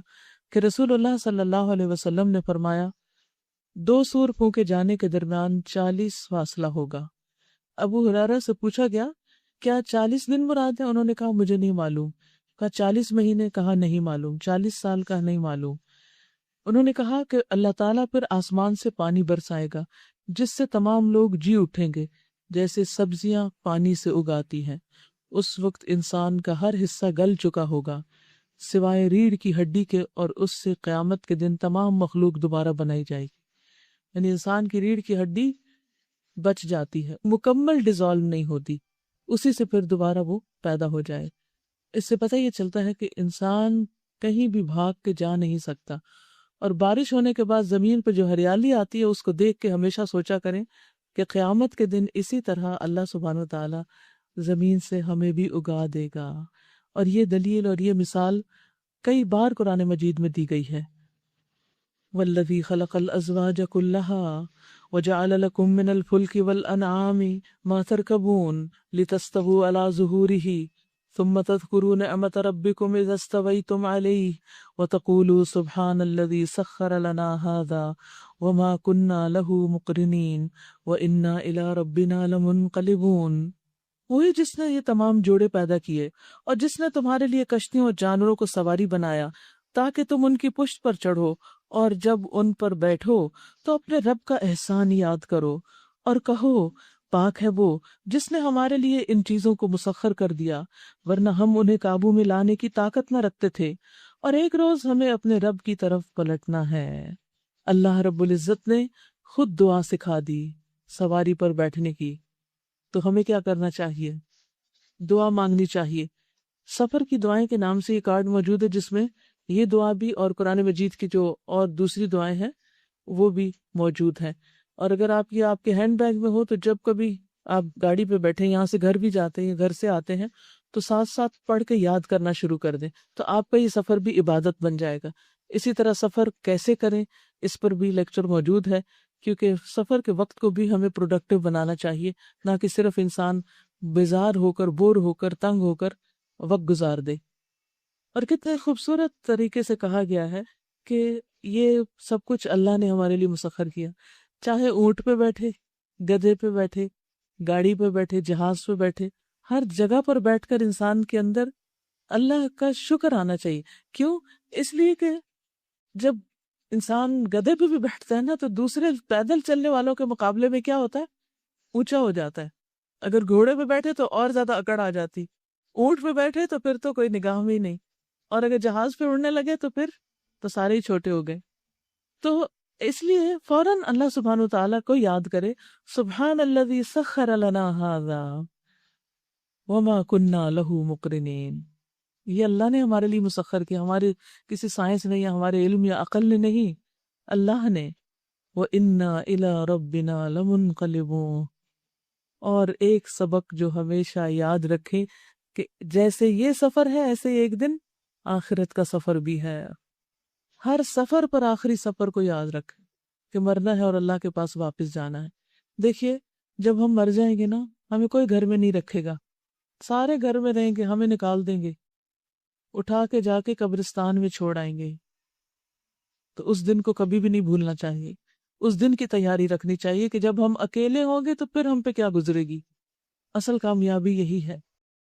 S1: کہ رسول اللہ صلی اللہ علیہ وسلم نے فرمایا، دو سور پھونکے جانے کے درمیان 40 فاصلہ ہوگا۔ ابو ہریرہ سے پوچھا گیا، کیا 40 دن مراد ہے؟ انہوں نے کہا مجھے نہیں معلوم۔ کہا 40 مہینے؟ کہا نہیں معلوم۔ 40 سال؟ کہا نہیں معلوم۔ انہوں نے کہا کہ اللہ تعالیٰ پھر آسمان سے پانی برسائے گا جس سے تمام لوگ جی اٹھیں گے، جیسے سبزیاں پانی سے اگاتی ہیں۔ اس وقت انسان کا ہر حصہ گل چکا ہوگا سوائے ریڑھ کی ہڈی کے، اور اس سے قیامت کے دن تمام مخلوق دوبارہ بنائی جائے گی۔ یعنی انسان کی ریڑھ کی ہڈی بچ جاتی ہے، مکمل ڈیزالو نہیں ہوتی، اسی سے پھر دوبارہ وہ پیدا ہو جائے۔ اس سے پتہ یہ چلتا ہے کہ انسان کہیں بھی بھاگ کے جا نہیں سکتا، اور بارش ہونے کے بعد زمین پہ جو ہریالی آتی ہے اس کو دیکھ کے ہمیشہ سوچا کریں کہ قیامت کے دن اسی طرح اللہ سبحانہ وتعالی زمین سے ہمیں بھی اگا دے گا۔ اور یہ دلیل اور یہ مثال کئی بار قرآن مجید میں دی گئی ہے۔ وَالَّذِي خَلَقَ الْأَزْوَاجَ كُلَّهَا وَجَعَلَ لَكُم مِّنَ الْفُلْكِ وَالْأَنْعَامِ مَا تَرْكَبُونَ لِتَسْتَوُوا عَلَى ظُهُورِهِ ثم تذكروا نعمة ربكم إذا استويتم عليه وتقولوا سبحان الذي سخر لنا هذا وما كنا له مقرنين وإنا إلى ربنا لمنقلبون۔ وہی جس نے یہ تمام جوڑے پیدا کیے اور جس نے تمہارے لیے کشتیوں اور جانوروں کو سواری بنایا تاکہ تم ان کی پشت پر چڑھو، اور جب ان پر بیٹھو تو اپنے رب کا احسان یاد کرو اور کہو پاک ہے وہ جس نے ہمارے لیے ان چیزوں کو مسخر کر دیا، ورنہ ہم انہیں قابو میں لانے کی طاقت نہ رکھتے تھے، اور ایک روز ہمیں اپنے رب کی طرف پلٹنا ہے۔ اللہ رب العزت نے خود دعا سکھا دی سواری پر بیٹھنے کی، تو ہمیں کیا کرنا چاہیے؟ دعا مانگنی چاہیے۔ سفر کی دعائیں کے نام سے یہ کارڈ موجود ہے، جس میں یہ دعا بھی اور قرآن مجید کی جو اور دوسری دعائیں ہیں وہ بھی موجود ہیں۔ اور اگر آپ یہ آپ کے ہینڈ بیگ میں ہو تو جب کبھی آپ گاڑی پہ بیٹھے یہاں سے گھر بھی جاتے ہیں، گھر سے آتے ہیں، تو ساتھ ساتھ پڑھ کے یاد کرنا شروع کر دیں، تو آپ کا یہ سفر بھی عبادت بن جائے گا۔ اسی طرح سفر کیسے کریں اس پر بھی لیکچر موجود ہے، کیونکہ سفر کے وقت کو بھی ہمیں پروڈکٹیو بنانا چاہیے، نہ کہ صرف انسان بیزار ہو کر، بور ہو کر، تنگ ہو کر وقت گزار دے۔ اور کتنے خوبصورت طریقے سے کہا گیا ہے کہ یہ سب کچھ اللہ نے ہمارے لیے مسخر کیا، چاہے اونٹ پہ بیٹھے، گدھے پہ بیٹھے، گاڑی پہ بیٹھے، جہاز پہ بیٹھے، ہر جگہ پر بیٹھ کر انسان کے اندر اللہ کا شکر آنا چاہیے۔ کیوں؟ اس لیے کہ جب انسان گدھے پہ بھی بیٹھتا ہے نا تو دوسرے پیدل چلنے والوں کے مقابلے میں کیا ہوتا ہے؟ اونچا ہو جاتا ہے۔ اگر گھوڑے پہ بیٹھے تو اور زیادہ اکڑ آ جاتی، اونٹ پہ بیٹھے تو پھر تو کوئی نگاہ میں ہی نہیں، اور اگر جہاز پہ اڑنے لگے تو پھر تو سارے ہی چھوٹے ہو گئے۔ تو اس لیے فوراً اللہ سبحانہ وتعالیٰ کو یاد کرے، سبحان الذی سخر لنا ھذا وما کننا لہ مقرنین۔ یہ اللہ نے ہمارے لیے مسخر کیا، ہمارے کسی سائنس نے یا ہمارے علم یا عقل نے نہیں، اللہ نے۔ وَإِنَّا إِلَىٰ رَبِّنَا لَمُنْقَلِبُونَ۔ اور ایک سبق جو ہمیشہ یاد رکھیں کہ جیسے یہ سفر ہے ایسے ایک دن آخرت کا سفر بھی ہے۔ ہر سفر پر آخری سفر کو یاد رکھیں کہ مرنا ہے اور اللہ کے پاس واپس جانا ہے۔ دیکھیے جب ہم مر جائیں گے نا، ہمیں کوئی گھر میں نہیں رکھے گا، سارے گھر میں رہیں گے، ہمیں نکال دیں گے، اٹھا کے جا کے قبرستان میں چھوڑ آئیں گے۔ تو اس دن کو کبھی بھی نہیں بھولنا چاہیے، اس دن کی تیاری رکھنی چاہیے کہ جب ہم اکیلے ہوں گے تو پھر ہم پہ کیا گزرے گی۔ اصل کامیابی یہی ہے